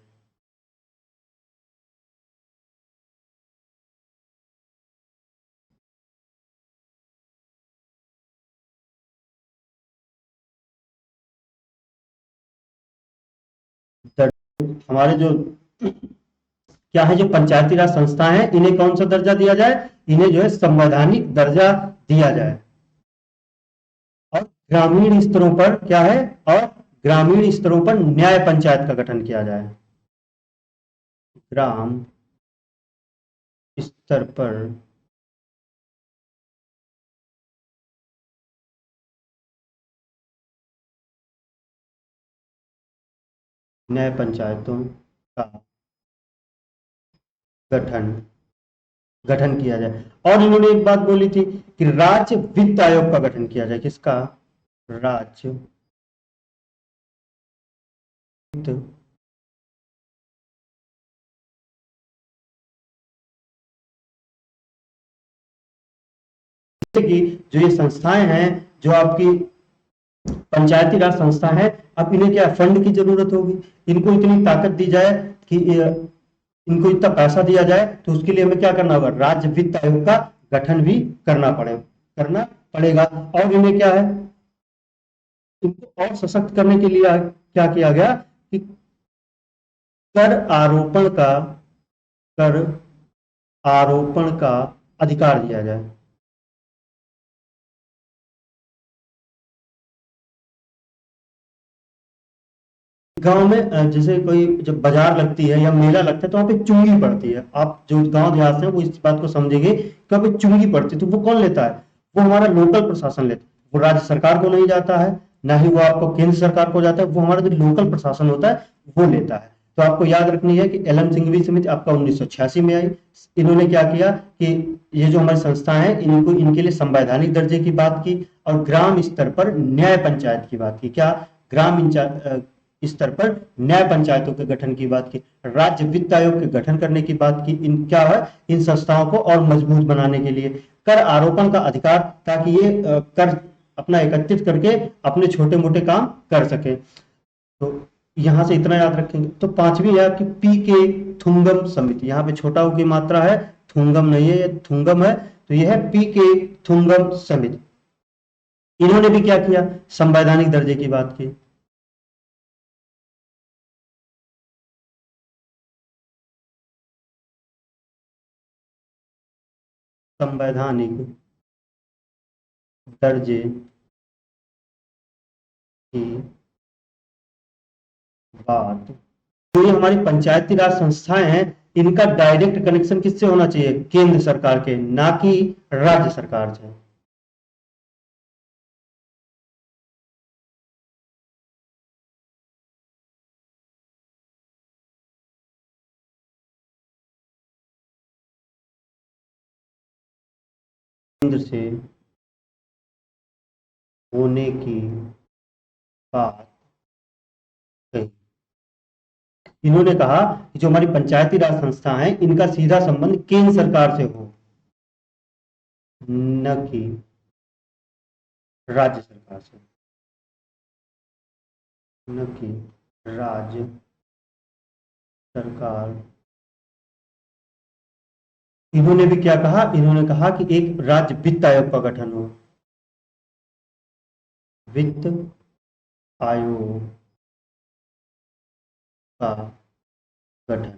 हमारे जो क्या है, जो पंचायती राज संस्थाएं हैं, इन्हें कौन सा दर्जा दिया जाए, इन्हें जो है संवैधानिक दर्जा दिया जाए। और ग्रामीण स्तरों पर क्या है, और ग्रामीण स्तरों पर न्याय पंचायत का गठन किया जाए। ग्राम स्तर पर न्याय पंचायतों का गठन गठन किया जाए। और इन्होंने एक बात बोली थी कि राज्य वित्त आयोग का गठन किया जाए। किसका, राज्य वित्त की जो ये संस्थाएं हैं, जो आपकी पंचायती राज संस्था है, अब इन्हें क्या फंड की जरूरत होगी, इनको इतनी ताकत दी जाए कि इनको इतना पैसा दिया जाए, तो उसके लिए हमें क्या करना होगा, राज्य वित्त आयोग का गठन भी करना पड़ेगा। और इन्हें क्या है, इनको और सशक्त करने के लिए क्या किया गया कि कर आरोपण का कर आरोपण का अधिकार दिया जाए। गांव में जैसे कोई जब बाजार लगती है या मेला लगता है तो वहाँ पे चुंगी पड़ती है, आप जो गांव देहात से हैं वो इस बात को समझेंगे कि वहाँ पे चुंगी पड़ती है, तो वो कौन लेता है, वो हमारा लोकल प्रशासन लेता है, वो राज्य सरकार को नहीं जाता है, ना ही वो आपको केंद्र सरकार को जाता है, वो हमारा जो लोकल प्रशासन होता है वो लेता है। तो आपको याद रखनी है कि एलएम सिंघवी समिति आपका 1986 में आई। इन्होंने क्या किया कि ये जो हमारी संस्थाएं हैं इनको इनके लिए संवैधानिक दर्जे की बात की और ग्राम स्तर पर न्याय पंचायत की बात की। क्या ग्राम स्तर पर न्याय पंचायतों के गठन की बात की, राज्य वित्त आयोग के गठन करने की बात की। इन क्या है, इन संस्थाओं को और मजबूत बनाने के लिए कर आरोपण का अधिकार, ताकि ये कर अपना एकत्रित करके अपने छोटे मोटे काम कर सके। तो यहां से इतना याद रखेंगे। तो पांचवी है आपकी पी के थुंगम समिति, यहाँ पे छोटा की मात्रा है, थुंगम नहीं है, ये थुंगम है, तो यह है पी के थुंगम समिति। इन्होंने भी क्या किया, संवैधानिक दर्जे की बात की। संवैधानिक दर्जे की बात, तो ये हमारी पंचायती राज संस्थाएं हैं, इनका डायरेक्ट कनेक्शन किससे होना चाहिए, केंद्र सरकार के, ना कि राज्य सरकार से। केंद्र से होने की बात कही। इन्होंने कहा कि जो हमारी पंचायती राज संस्था है इनका सीधा संबंध केंद्र सरकार से हो, न कि राज्य सरकार से, न कि राज्य सरकार। इन्होंने भी क्या कहा, इन्होंने कहा कि एक राज्य वित्त आयोग का गठन हो, वित्त आयोग का गठन।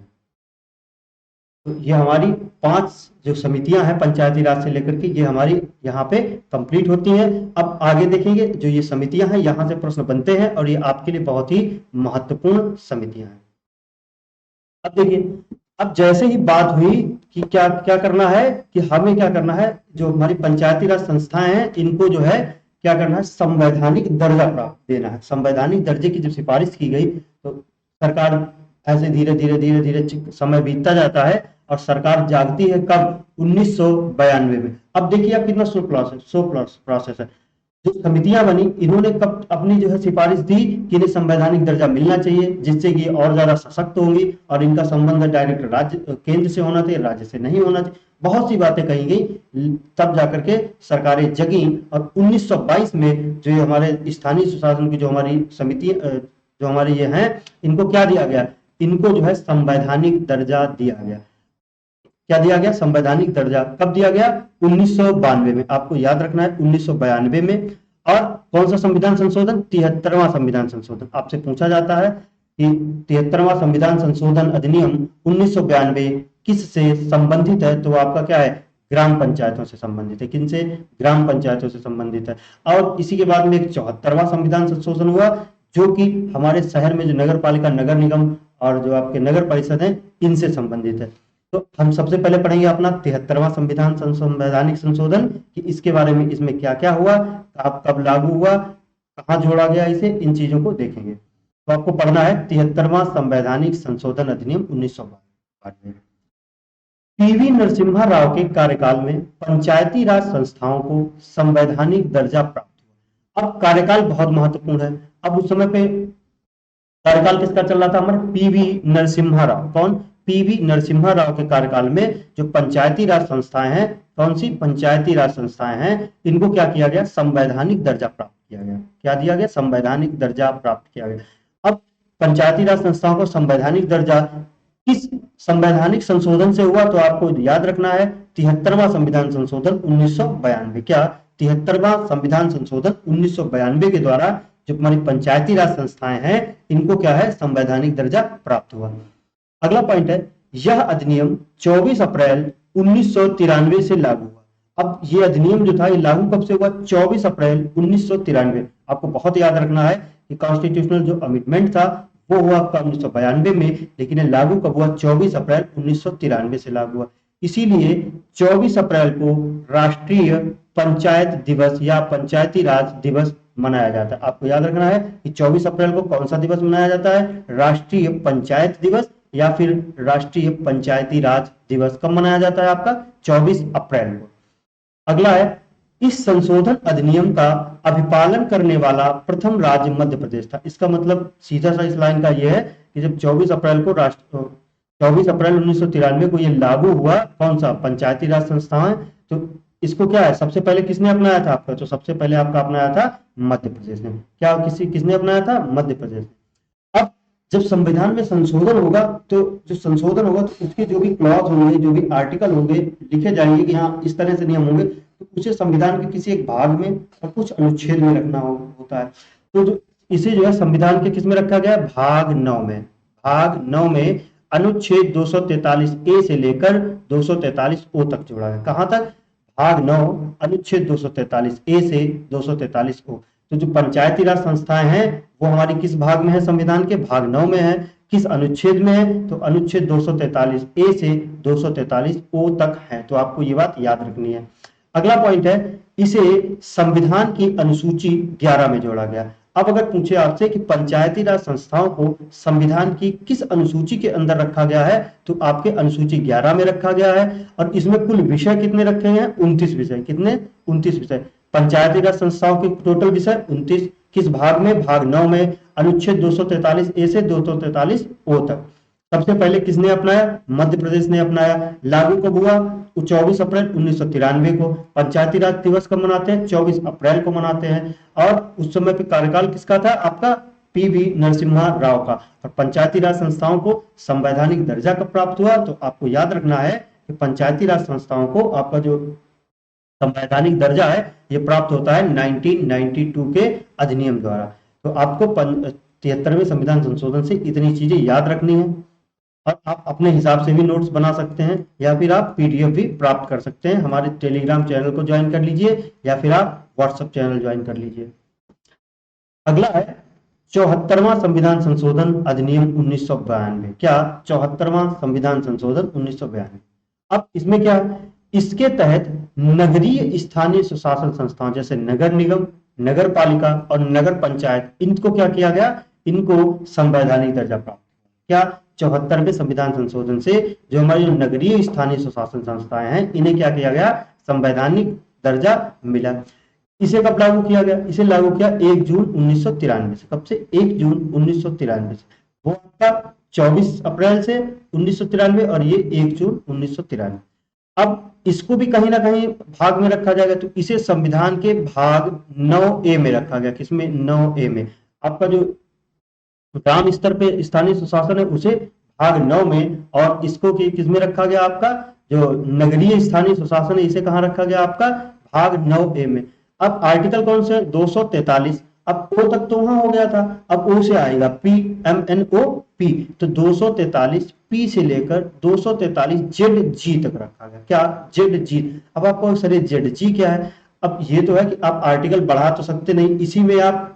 तो ये हमारी 5 जो समितियां हैं पंचायती राज से लेकर के, ये हमारी यहाँ पे कंप्लीट होती हैं। अब आगे देखेंगे, जो ये समितियां हैं यहाँ से प्रश्न बनते हैं और ये आपके लिए बहुत ही महत्वपूर्ण समितियां हैं। अब देखिए, अब जैसे ही बात हुई कि क्या क्या करना है, कि हमें क्या करना है, जो हमारी पंचायती राज संस्थाएं हैं इनको जो है क्या करना है, संवैधानिक दर्जा प्राप्त देना है। संवैधानिक दर्जे की जब सिफारिश की गई तो सरकार ऐसे धीरे धीरे धीरे धीरे समय बीतता जाता है और सरकार जागती है कब, 1992 में। अब देखिए आप कितना स्लो प्रोसेस है। जो समितियां बनी इन्होंने कब अपनी जो है सिफारिश दी कि इन्हें संवैधानिक दर्जा मिलना चाहिए, जिससे कि और ज्यादा सशक्त होंगी और इनका संबंध डायरेक्ट राज्य केंद्र से होना चाहिए, राज्य से नहीं होना चाहिए। बहुत सी बातें कही गई, तब जाकर के सरकारें जगी और 1922 में जो हमारे स्थानीय सुशासन की जो हमारी समिति जो हमारे ये हैं, इनको क्या दिया गया, इनको जो है संवैधानिक दर्जा दिया गया। क्या दिया गया, संवैधानिक दर्जा। कब दिया गया, 1992 में। आपको याद रखना है 1992 में। और कौन सा संविधान संशोधन, 73वां संविधान संशोधन। आपसे पूछा जाता है कि 73वां संविधान संशोधन अधिनियम 1992 किससे संबंधित है, तो आपका क्या है, ग्राम पंचायतों से संबंधित है। किनसे, ग्राम पंचायतों से संबंधित है। और इसी के बाद में एक 74वां संविधान संशोधन हुआ, जो कि हमारे शहर में जो नगर पालिका, नगर निगम और जो आपके नगर परिषद है, इनसे संबंधित है। तो हम सबसे पहले पढ़ेंगे अपना 73वां संवैधानिक संशोधन, कि इसके बारे में, इसमें क्या क्या हुआ, कब लागू हुआ, कहाँ जोड़ा गया इसे, इन चीजों को देखेंगे। तो आपको पढ़ना है 73वां संवैधानिक संशोधन अधिनियम 1992। पीवी नरसिम्हा राव के कार्यकाल में पंचायती राज संस्थाओं को संवैधानिक दर्जा प्राप्त हुआ। अब कार्यकाल बहुत महत्वपूर्ण है। अब उस समय पे कार्यकाल किसका चल रहा था, हमारे पीवी नरसिम्हा राव। कौन, पीवी नरसिम्हा राव के कार्यकाल में जो पंचायती राज संस्थाएं हैं, कौन सी पंचायती राज संस्थाएं हैं, इनको क्या किया गया, संवैधानिक दर्जा प्राप्त। किया गया। क्या दिया गया? संवैधानिक दर्जा प्राप्त किया गया। अब पंचायती राज संस्थाओं को संवैधानिक दर्जा किस संवैधानिक संशोधन से हुआ? तो आपको याद रखना है 73वां संविधान संशोधन 1992। क्या? 73वां संविधान संशोधन 1992 के द्वारा जो हमारी पंचायती राज संस्थाएं हैं इनको क्या है? संवैधानिक दर्जा प्राप्त हुआ। अगला पॉइंट है, यह अधिनियम 24 अप्रैल 1993 से लागू हुआ। अब ये अधिनियम जो था ये लागू कब से हुआ? 24 अप्रैल 1993। आपको बहुत याद रखना है कि कॉन्स्टिट्यूशनल जो अमेंडमेंट था वो हुआ आपका 1992 में, लेकिन ये लागू कब हुआ? 24 अप्रैल 1993 से लागू हुआ। इसीलिए 24 अप्रैल को राष्ट्रीय पंचायत दिवस या पंचायती राज दिवस मनाया जाता है। आपको याद रखना है कि 24 अप्रैल को कौन सा दिवस मनाया जाता है? राष्ट्रीय पंचायत दिवस या फिर राष्ट्रीय पंचायती राज दिवस। कब मनाया जाता है आपका? 24 अप्रैल को। अगला है, इस संशोधन अधिनियम का अभिपालन करने वाला प्रथम राज्य मध्य प्रदेश था। इसका मतलब सीधा सा इस लाइन का यह है कि जब 24 अप्रैल 1993 को यह लागू हुआ, कौन सा? पंचायती राज संस्थाएं, तो इसको क्या है सबसे पहले किसने अपनाया था आपका? तो सबसे पहले आपका अपनाया था मध्य प्रदेश ने। क्या किसने अपनाया था? मध्य प्रदेश ने। अब जब संविधान में संशोधन होगा तो जो संशोधन होगा तो उसके जो भी क्लॉज होंगे, जो भी आर्टिकल होंगे, लिखे जाएंगे कि हाँ इस तरह से नियम होंगे, तो उसे संविधान के किसी एक भाग में और कुछ अनुच्छेद में रखना होता है। तो जो इसे जो है संविधान के किस में रखा गया? भाग 9 में। भाग 9 में अनुच्छेद 243 ए से लेकर 243 ओ तक जोड़ा गया। कहां तक? भाग 9 अनुच्छेद 243 ए से 243 ओ। तो जो पंचायती राज संस्थाएं हैं वो हमारी किस भाग में है? संविधान के भाग 9 में है। किस अनुच्छेद में है? तो अनुच्छेद 243 ए से 243 ओ तक है। तो आपको ये बात याद रखनी है। अगला पॉइंट है, इसे संविधान की अनुसूची 11 में जोड़ा गया। अब अगर पूछे आपसे कि पंचायती राज संस्थाओं को संविधान की किस अनुसूची के अंदर रखा गया है, तो आपके अनुसूची 11 में रखा गया है। और इसमें कुल विषय कितने रखे हैं? 29 विषय। कितने? 29 विषय। पंचायती राज संस्थाओं के टोटल विषय 29। किस भाग में? भाग 9 में, अनुच्छेद 243 ए से 243 ओ तक। सबसे पहले किसने अपनाया? मध्य प्रदेश ने अपनाया। लागू कब हुआ? 24 अप्रैल 1993 को। पंचायती राज दिवस कब मनाते हैं? 24 अप्रैल को मनाते हैं। और उस समय पे कार्यकाल किसका था? आपका पीवी नरसिम्हा राव का। और पंचायती राज संस्थाओं को संवैधानिक दर्जा कब प्राप्त हुआ? तो आपको याद रखना है कि पंचायती राज संस्थाओं को आपका जो संवैधानिक दर्जा है ये प्राप्त होता है 1992 के अधिनियम द्वारा। तो आपको 73वें संविधान संशोधन से इतनी चीजें याद रखनी है। और आप अपने हिसाब से भी नोट्स बना सकते हैं या फिर आप पीडीएफ भी प्राप्त कर सकते हैं। हमारे टेलीग्राम चैनल को ज्वाइन कर लीजिए या फिर आप व्हाट्सएप चैनल ज्वाइन कर लीजिए। अगला है 74वां संविधान संशोधन अधिनियम 1992। क्या? 74वां संविधान संशोधन 1992। अब इसमें क्या है? इसके तहत नगरीय स्थानीय स्वशासन संस्थाओं जैसे नगर निगम, नगर पालिका और नगर पंचायत, इनको क्या किया गया? इनको संवैधानिक दर्जा प्राप्त। क्या? 74वें संविधान संशोधन से जो हमारी नगरीय स्थानीय स्वशासन संस्थाएं हैं इन्हें क्या किया गया? संवैधानिक दर्जा मिला। इसे कब लागू किया गया? इसे लागू किया 1 जून 1993 से। कब से? 1 जून 1993 से। वो आपका 24 अप्रैल से 1993 और ये 1 जून 1993। अब इसको भी कहीं ना कहीं भाग में रखा जाएगा, तो इसे संविधान के भाग 9A में रखा गया। किसमें? 9A में। आपका जो ग्राम स्तर पे स्थानीय सुशासन है उसे भाग 9 में, और इसको किस में रखा गया? आपका जो नगरीय स्थानीय सुशासन है इसे कहाँ रखा गया? आपका भाग 9A में। अब आर्टिकल कौन से? 243। अब ओ तक तो वहां हो गया था, अब ओ से आएगा PMNOP। तो 243 P से लेकर 243 ZG तक रखा गया। क्या? ZG। अब आपको सर ZG क्या है? अब ये तो है कि आप आर्टिकल बढ़ा तो सकते नहीं, इसी में आप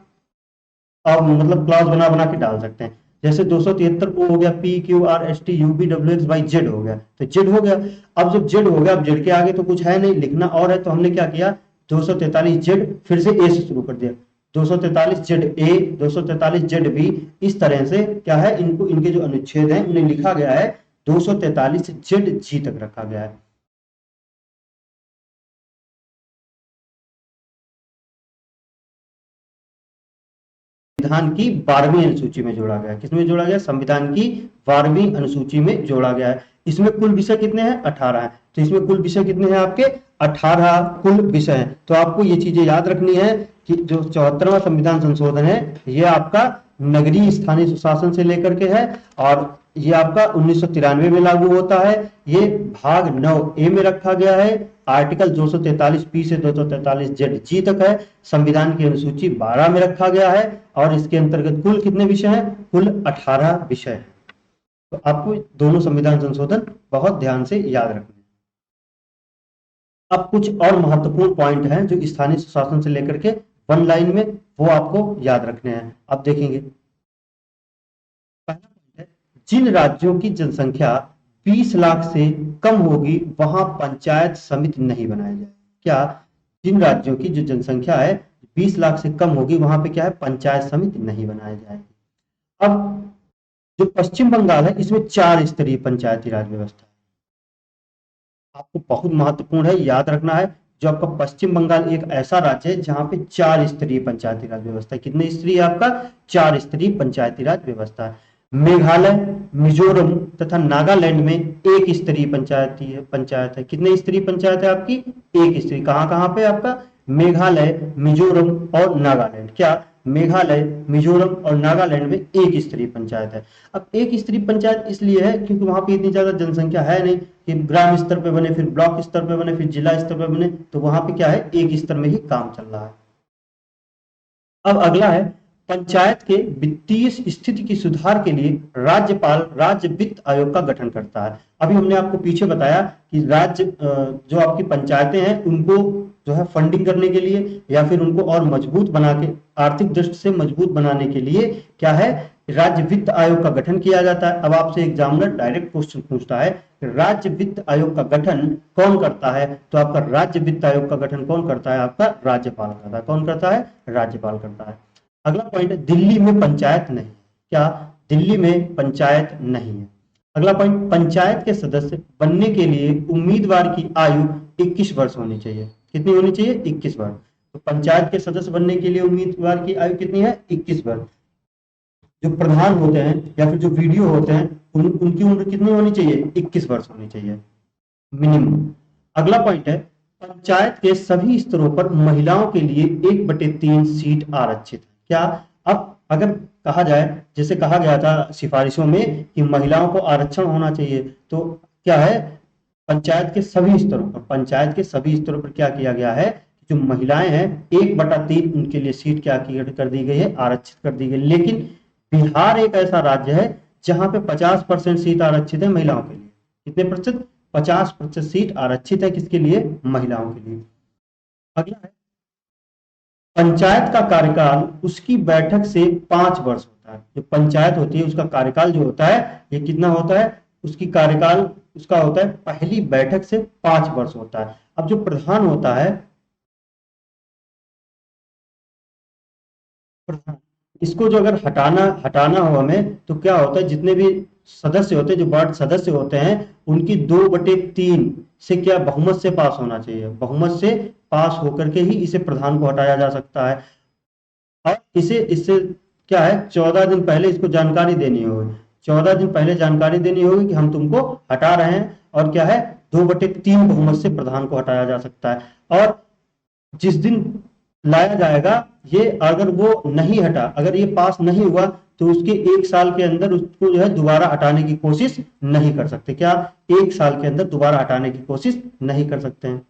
मतलब क्लास बना बना के डाल सकते हैं। जैसे 273 को हो गया PQRSTUVWXYZ हो गया, तो Z हो गया। अब जब Z हो गया, अब Z के आगे तो कुछ है नहीं, लिखना और है, तो हमने क्या किया? 243Z फिर से A से शुरू कर दिया। 243ZA, 243ZB, इस तरह से क्या है? इनको इनके जो अनुच्छेद हैं उन्हें लिखा गया है 243ZG तक रखा गया है। संविधान की 12वीं अनुसूची में जोड़ा गया। किसमें जोड़ा गया? संविधान की 12वीं अनुसूची में जोड़ा गया है। इसमें कुल विषय कितने हैं? 18 हैं। तो इसमें कुल विषय कितने हैं आपके? 18 कुल विषय हैं। तो आपको ये चीजें याद रखनी है कि जो 74वां संविधान संशोधन है ये आपका नगरीय स्थानीय सुशासन से लेकर के है और ये आपका 1993 में लागू होता है। ये भाग 9A में रखा गया है। आर्टिकल 243 से 243 Z तक है। संविधान की अनुसूची 12 में रखा गया है और इसके अंतर्गत कुल कितने विषय हैं? कुल 18 विषय हैं। तो आपको दोनों संविधान संशोधन बहुत ध्यान से याद रखना है। अब कुछ और महत्वपूर्ण पॉइंट हैं जो स्थानीय सुशासन से लेकर के वन लाइन में, वो आपको याद रखने हैं। अब देखेंगे, पहला पॉइंट है, जिन राज्यों की जनसंख्या 20 लाख से कम होगी वहां पंचायत समिति नहीं बनाया जाए। क्या? जिन राज्यों की जो जनसंख्या है 20 लाख से कम होगी वहां पे क्या है? पंचायत समिति नहीं बनाया जाएगी। अब जो पश्चिम बंगाल है इसमें 4 स्तरीय पंचायती राज व्यवस्था है। आपको बहुत महत्वपूर्ण है, याद रखना है। जो आपका पश्चिम बंगाल एक ऐसा राज्य है जहां पे 4 स्तरीय पंचायती राज व्यवस्था है। कितने स्तरीय? आपका 4 स्तरीय पंचायती राज व्यवस्था है। मेघालय, मिजोरम तथा नागालैंड में 1 स्तरीय पंचायत है। कितने स्तरीय पंचायत है आपकी? 1 स्तरीय। कहां कहां पे? आपका मेघालय, मिजोरम और नागालैंड। क्या? मेघालय, मिजोरम और नागालैंड में 1 स्तरीय पंचायत है। अब 1 स्तरीय पंचायत इसलिए है क्योंकि वहां पे इतनी ज्यादा जनसंख्या है नहीं कि ग्राम स्तर पे बने, फिर ब्लॉक स्तर पे बने, फिर जिला स्तर पे बने। तो वहां पे क्या है? 1 स्तर में ही काम चल रहा है। अब अगला है, पंचायत के वित्तीय स्थिति की सुधार के लिए राज्यपाल राज्य वित्त आयोग का गठन करता है। अभी हमने आपको पीछे बताया कि राज्य जो आपकी पंचायतें हैं उनको जो है फंडिंग करने के लिए या फिर उनको और मजबूत बना के, आर्थिक दृष्टि से मजबूत बनाने के लिए क्या है? राज्य वित्त आयोग का गठन किया जाता है। अब आपसे एग्जामिनर डायरेक्ट क्वेश्चन पूछता है कि राज्य वित्त आयोग का गठन कौन करता है? तो आपका राज्य वित्त आयोग का गठन कौन करता है? आपका राज्यपाल करता है। कौन करता है? राज्यपाल करता है। अगला पॉइंट है, दिल्ली में पंचायत नहीं। क्या? दिल्ली में पंचायत नहीं है। अगला पॉइंट, पंचायत के सदस्य बनने के लिए उम्मीदवार की आयु 21 वर्ष होनी चाहिए। कितनी होनी चाहिए? 21 वर्ष। तो पंचायत के सदस्य बनने के लिए उम्मीदवार की आयु कितनी है? 21 वर्ष। जो प्रधान होते हैं या फिर जो वीडियो होते हैं उनकी उम्र कितनी होनी चाहिए? 21 वर्ष होनी चाहिए मिनिमम। अगला पॉइंट है, पंचायत के सभी स्तरों पर महिलाओं के लिए 1/3 सीट आरक्षित है। क्या? अब अगर कहा जाए, जैसे कहा गया था सिफारिशों में कि महिलाओं को आरक्षण होना चाहिए, तो क्या है? पंचायत के सभी स्तरों पर, पंचायत के सभी स्तरों पर क्या किया गया है? जो महिलाएं हैं 1/3 उनके लिए सीट क्या कर दी गई है? आरक्षित कर दी गई। लेकिन बिहार एक ऐसा राज्य है जहां पे 50% सीट आरक्षित है महिलाओं के लिए। कितने प्रतिशत? 50% सीट आरक्षित है किसके लिए? महिलाओं के लिए। अगला है, पंचायत का कार्यकाल उसकी बैठक से 5 वर्ष होता है। जो पंचायत होती है उसका कार्यकाल जो होता है ये कितना होता है? उसकी कार्यकाल उसका होता है पहली बैठक से 5 वर्ष होता है। अब जो प्रधान होता है, प्रधान, इसको जो अगर हटाना हटाना हो हमें तो क्या होता है? जितने भी सदस्य होते हैं, जो वार्ड सदस्य होते हैं, उनकी 2/3 से क्या बहुमत से पास होना चाहिए। बहुमत से पास होकर के ही इसे प्रधान को हटाया जा सकता है। और इसे इससे क्या है? 14 दिन पहले इसको जानकारी देनी होगी। 14 दिन पहले जानकारी देनी होगी कि हम तुमको हटा रहे हैं। और क्या है? 2/3 बहुमत से प्रधान को हटाया जा सकता है। और जिस दिन लाया जाएगा, ये अगर वो नहीं हटा, अगर ये पास नहीं हुआ तो उसके 1 साल के अंदर उसको जो है दोबारा हटाने की कोशिश नहीं कर सकते। क्या? 1 साल के अंदर दोबारा हटाने की कोशिश नहीं कर सकते हैं।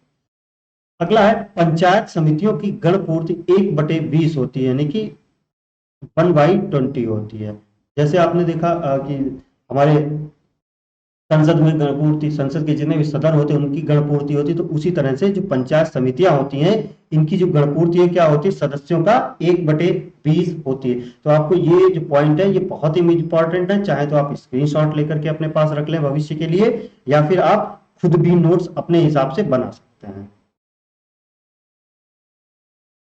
अगला है, पंचायत समितियों की गण पूर्ति 1/20 होती है, यानी कि 1/20 होती है। जैसे आपने देखा कि हमारे संसद में गणपूर्ति, संसद के जितने भी सदन होते हैं उनकी गणपूर्ति होती है, तो उसी तरह से जो पंचायत समितियां होती हैं इनकी जो गणपूर्ति है क्या होती है? सदस्यों का 1/20 होती है। तो आपको ये जो पॉइंट है ये बहुत ही इंपॉर्टेंट है। चाहे तो आप स्क्रीनशॉट लेकर के अपने पास रख लें भविष्य के लिए, या फिर आप खुद भी नोट्स अपने हिसाब से बना सकते हैं।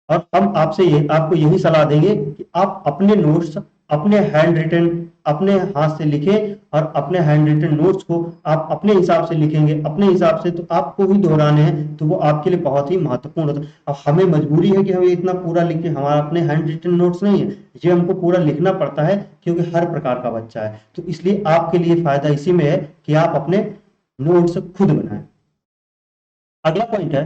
और हम आपसे ये आपको यही सलाह देंगे कि आप अपने नोट्स अपने हैंड रिटन अपने हाथ से लिखें, और अपने हैंड रिटन नोट्स को आप अपने हिसाब से लिखेंगे, अपने हिसाब से, तो आपको ही दोहराने हैं तो वो आपके लिए बहुत ही महत्वपूर्ण होता है। अब हमें मजबूरी है कि हमें इतना पूरा लिखे, हमारा अपने हैंड रिटन नोट्स नहीं है, ये हमको पूरा लिखना पड़ता है क्योंकि हर प्रकार का बच्चा है। तो इसलिए आपके लिए फायदा इसी में है कि आप अपने नोट्स खुद बनाएं। अगला पॉइंट है,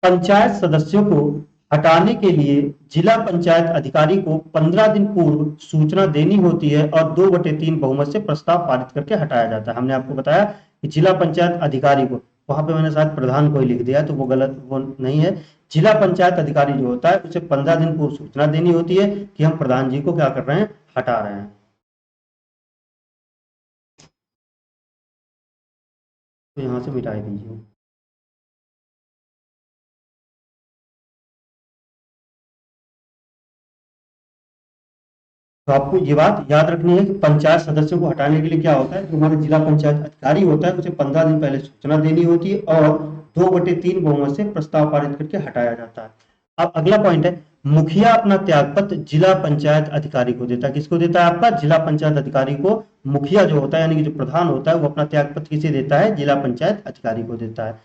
पंचायत सदस्यों को हटाने के लिए जिला पंचायत अधिकारी को 15 दिन पूर्व सूचना देनी होती है और 2/3 बहुमत से प्रस्ताव पारित करके हटाया जाता है। हमने आपको बताया कि जिला पंचायत अधिकारी को, वहां पे मैंने शायद प्रधान को ही लिख दिया है, तो वो गलत, वो नहीं है। जिला पंचायत अधिकारी जो होता है उसे 15 दिन पूर्व सूचना देनी होती है कि हम प्रधान जी को क्या कर रहे हैं, हटा रहे हैं। तो यहां से मिटा दीजिए। तो आपको ये बात याद रखनी है कि पंचायत सदस्यों को हटाने के लिए क्या होता है, जो हमारे जिला पंचायत अधिकारी होता है उसे 15 दिन पहले सूचना देनी होती है और 2/3 बहुमत से प्रस्ताव पारित करके हटाया जाता है। अब अगला पॉइंट है, मुखिया अपना त्यागपत्र जिला पंचायत अधिकारी को देता है। किसको देता है, आपका जिला पंचायत अधिकारी को। मुखिया जो होता है यानी कि जो प्रधान होता है वो अपना त्यागपत्र किसे देता है, जिला पंचायत अधिकारी को देता है।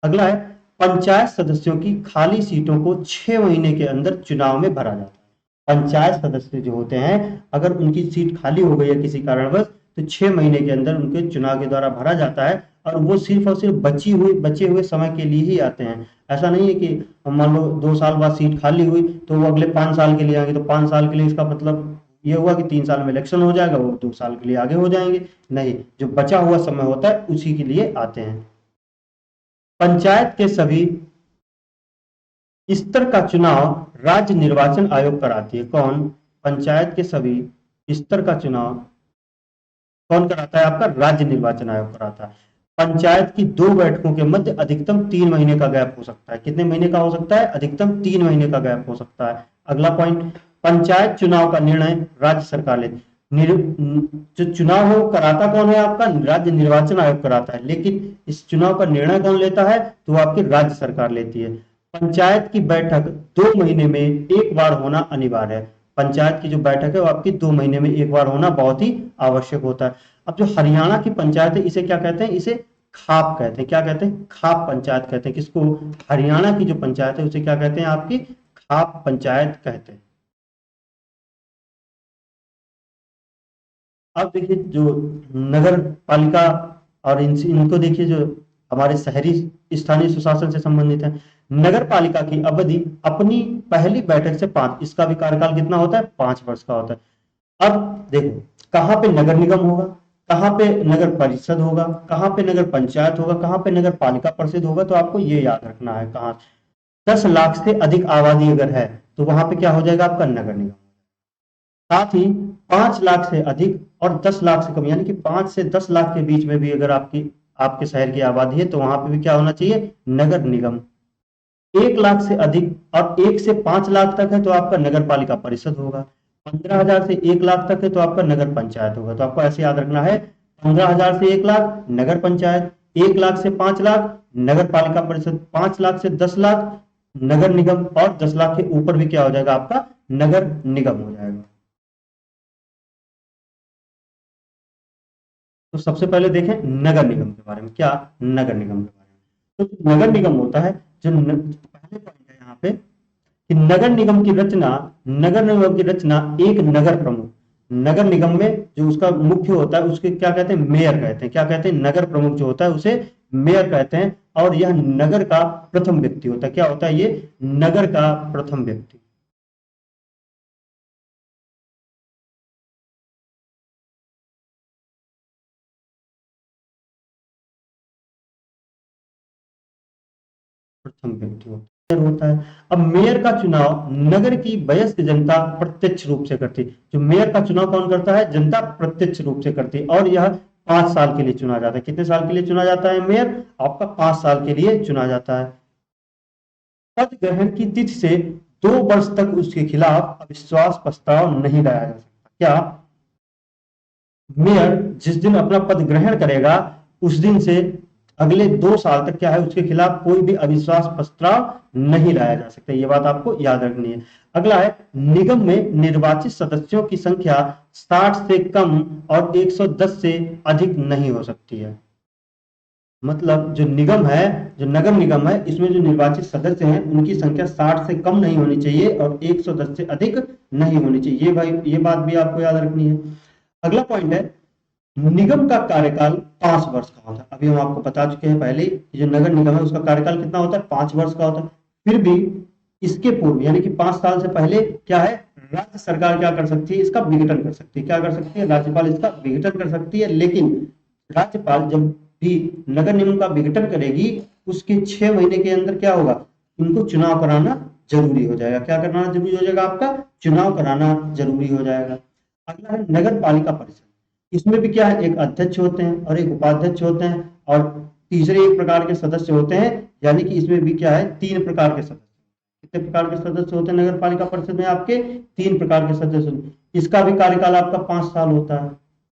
अगला है, पंचायत सदस्यों की खाली सीटों को 6 महीने के अंदर चुनाव में भरा जाता है। पंचायत सदस्य जो होते हैं अगर उनकी सीट खाली हो गई है किसी कारणवश, तो 6 महीने के अंदर उनके चुनाव के द्वारा भरा जाता है और वो सिर्फ और सिर्फ बचे हुए समय के लिए ही आते हैं। ऐसा नहीं है कि मान लो 2 साल बाद सीट खाली हुई तो वो अगले 5 साल के लिए आएंगे, तो 5 साल के लिए इसका मतलब ये हुआ कि 3 साल में इलेक्शन हो जाएगा, वो 2 साल के लिए आगे हो जाएंगे। नहीं, जो बचा हुआ समय होता है उसी के लिए आते हैं। पंचायत के सभी स्तर का चुनाव राज्य निर्वाचन आयोग कराती है। कौन, पंचायत के सभी स्तर का चुनाव कौन कराता है, आपका राज्य निर्वाचन आयोग कराता है। पंचायत की 2 बैठकों के मध्य अधिकतम 3 महीने का गैप हो सकता है। कितने महीने का हो सकता है, अधिकतम 3 महीने का गैप हो सकता है। अगला पॉइंट, पंचायत चुनाव का निर्णय राज्य सरकार लेती जो चुनाव हो कराता कौन है, आपका राज्य निर्वाचन आयोग कराता है, लेकिन इस चुनाव का निर्णय कौन लेता है, तो वो आपकी राज्य सरकार लेती है। पंचायत की बैठक 2 महीने में एक बार होना अनिवार्य है। पंचायत की जो बैठक है वो आपकी 2 महीने में एक बार होना बहुत ही आवश्यक होता है। अब जो हरियाणा की पंचायत है इसे क्या कहते हैं, इसे खाप कहते हैं। क्या कहते हैं, खाप पंचायत कहते हैं। किसको, हरियाणा की जो पंचायत है उसे क्या कहते हैं, आपकी खाप पंचायत कहते हैं। अब देखिए जो नगर पालिका और इनको देखिए जो हमारे शहरी स्थानीय सुशासन से संबंधित है। नगर पालिका की अवधि अपनी पहली बैठक से 5, इसका भी कार्यकाल कितना होता है, 5 वर्ष का होता है। अब देखो कहाँ पे नगर निगम होगा, कहाँ पे नगर परिषद होगा, कहाँ पे नगर पंचायत होगा, कहाँ पे नगर पालिका परिषद होगा, तो आपको ये याद रखना है। कहाँ 10 लाख से अधिक आबादी अगर है तो वहां पे क्या हो जाएगा, आपका नगर निगम। साथ ही 5 लाख से अधिक और 10 लाख से कम, यानी कि 5 से 10 लाख के बीच में भी अगर आपकी आपके शहर की आबादी है तो वहां पे भी क्या होना चाहिए, नगर निगम। 1 लाख से अधिक और 1 से 5 लाख तक है तो आपका नगर पालिका परिषद होगा। 15,000 से 1 लाख तक है तो आपका नगर पंचायत होगा। तो आपको ऐसे याद रखना है, 15,000 से 1 लाख नगर पंचायत, 1 लाख से 5 लाख नगर पालिका परिषद, 5 लाख से 10 लाख नगर निगम और 10 लाख के ऊपर भी क्या हो जाएगा, आपका नगर निगम हो जाएगा। तो सबसे पहले देखें नगर निगम के बारे में। क्या, नगर निगम के बारे में। तो नगर निगम होता है पहले पॉइंट है यहाँ पे कि नगर निगम की रचना, नगर निगम की रचना एक नगर प्रमुख, नगर निगम में जो उसका मुख्य होता है उसके क्या कहते हैं, मेयर कहते हैं। क्या कहते हैं, नगर प्रमुख जो होता है उसे मेयर कहते हैं। और यह नगर का प्रथम व्यक्ति होता है। क्या होता है, ये नगर का प्रथम व्यक्ति। प्रथम व्यक्ति होता है। अब मेयर का चुनाव नगर की वयस्क जनता प्रत्यक्ष रूप से करती है। जो मेयर का चुनाव कौन करता है, जनता प्रत्यक्ष रूप से करती है। और यह 5 साल के लिए चुना जाता है। कितने साल के लिए चुना जाता है मेयर, आपका 5 साल के लिए चुना जाता है। पद ग्रहण की तिथि से 2 वर्ष तक उसके खिलाफ अविश्वास प्रस्ताव नहीं लाया जा सकता। क्या, मेयर जिस दिन अपना पद ग्रहण करेगा उस दिन से अगले 2 साल तक क्या है, उसके खिलाफ कोई भी अविश्वास प्रस्ताव नहीं लाया जा सकता। ये बात आपको याद रखनी है। अगला है, निगम में निर्वाचित सदस्यों की संख्या 60 से कम और 110 से अधिक नहीं हो सकती है। मतलब जो निगम है, जो नगर निगम है, इसमें जो निर्वाचित सदस्य हैं उनकी संख्या 60 से कम नहीं होनी चाहिए और 110 से अधिक नहीं होनी चाहिए। ये भाई ये बात भी आपको याद रखनी है। अगला पॉइंट है, निगम का कार्यकाल 5 वर्ष का होता है। अभी हम आपको बता चुके हैं पहले ही, जो नगर निगम है उसका कार्यकाल कितना होता है, 5 वर्ष का होता है। फिर भी इसके पूर्व यानी कि 5 साल से पहले क्या है, राज्य सरकार क्या कर सकती है, इसका विघटन कर सकती है। क्या कर सकती है, राज्यपाल इसका विघटन कर सकती है। लेकिन राज्यपाल जब भी नगर निगम का विघटन करेगी, उसके 6 महीने के अंदर क्या होगा, इनको चुनाव कराना जरूरी हो जाएगा। क्या कराना जरूरी हो जाएगा, आपका चुनाव कराना जरूरी हो जाएगा। अगला है नगर पालिका परिषद। इसमें भी क्या है, एक अध्यक्ष होते हैं और एक उपाध्यक्ष होते हैं और तीसरे एक प्रकार के सदस्य होते हैं। यानी कि इसमें भी क्या है, 3 प्रकार के सदस्य। कितने प्रकार के सदस्य होते हैं नगर पालिका परिषद में, आपके 3 प्रकार के सदस्य। इसका भी कार्यकाल आपका 5 साल होता है।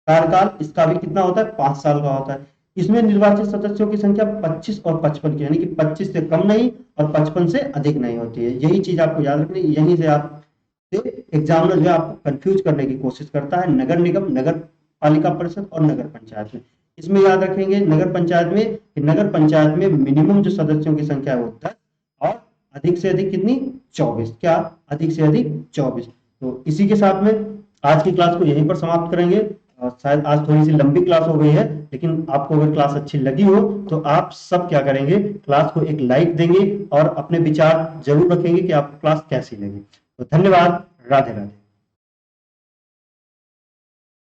कार्यकाल इसका भी कितना होता है, 5 साल का होता है। इसमें निर्वाचित सदस्यों की संख्या 25 और 55 की, यानी कि 25 से कम नहीं और 55 से अधिक नहीं होती है। यही चीज आपको याद रखनी है। यहीं से आप एग्जामिनर जो है आपको कंफ्यूज करने की कोशिश करता है नगर निगम, नगर पालिका परिषद और नगर पंचायत में। इसमें याद रखेंगे नगर पंचायत में कि नगर पंचायत में मिनिमम जो सदस्यों की संख्या है वो 10 और अधिक से अधिक कितनी, 24। क्या, अधिक से अधिक 24। तो इसी के साथ में आज की क्लास को यहीं पर समाप्त करेंगे। शायद आज थोड़ी सी लंबी क्लास हो गई है, लेकिन आपको अगर क्लास अच्छी लगी हो तो आप सब क्या करेंगे, क्लास को एक लाइक देंगे और अपने विचार जरूर रखेंगे कि आपको क्लास कैसी लगी। तो धन्यवाद, राधे राधे।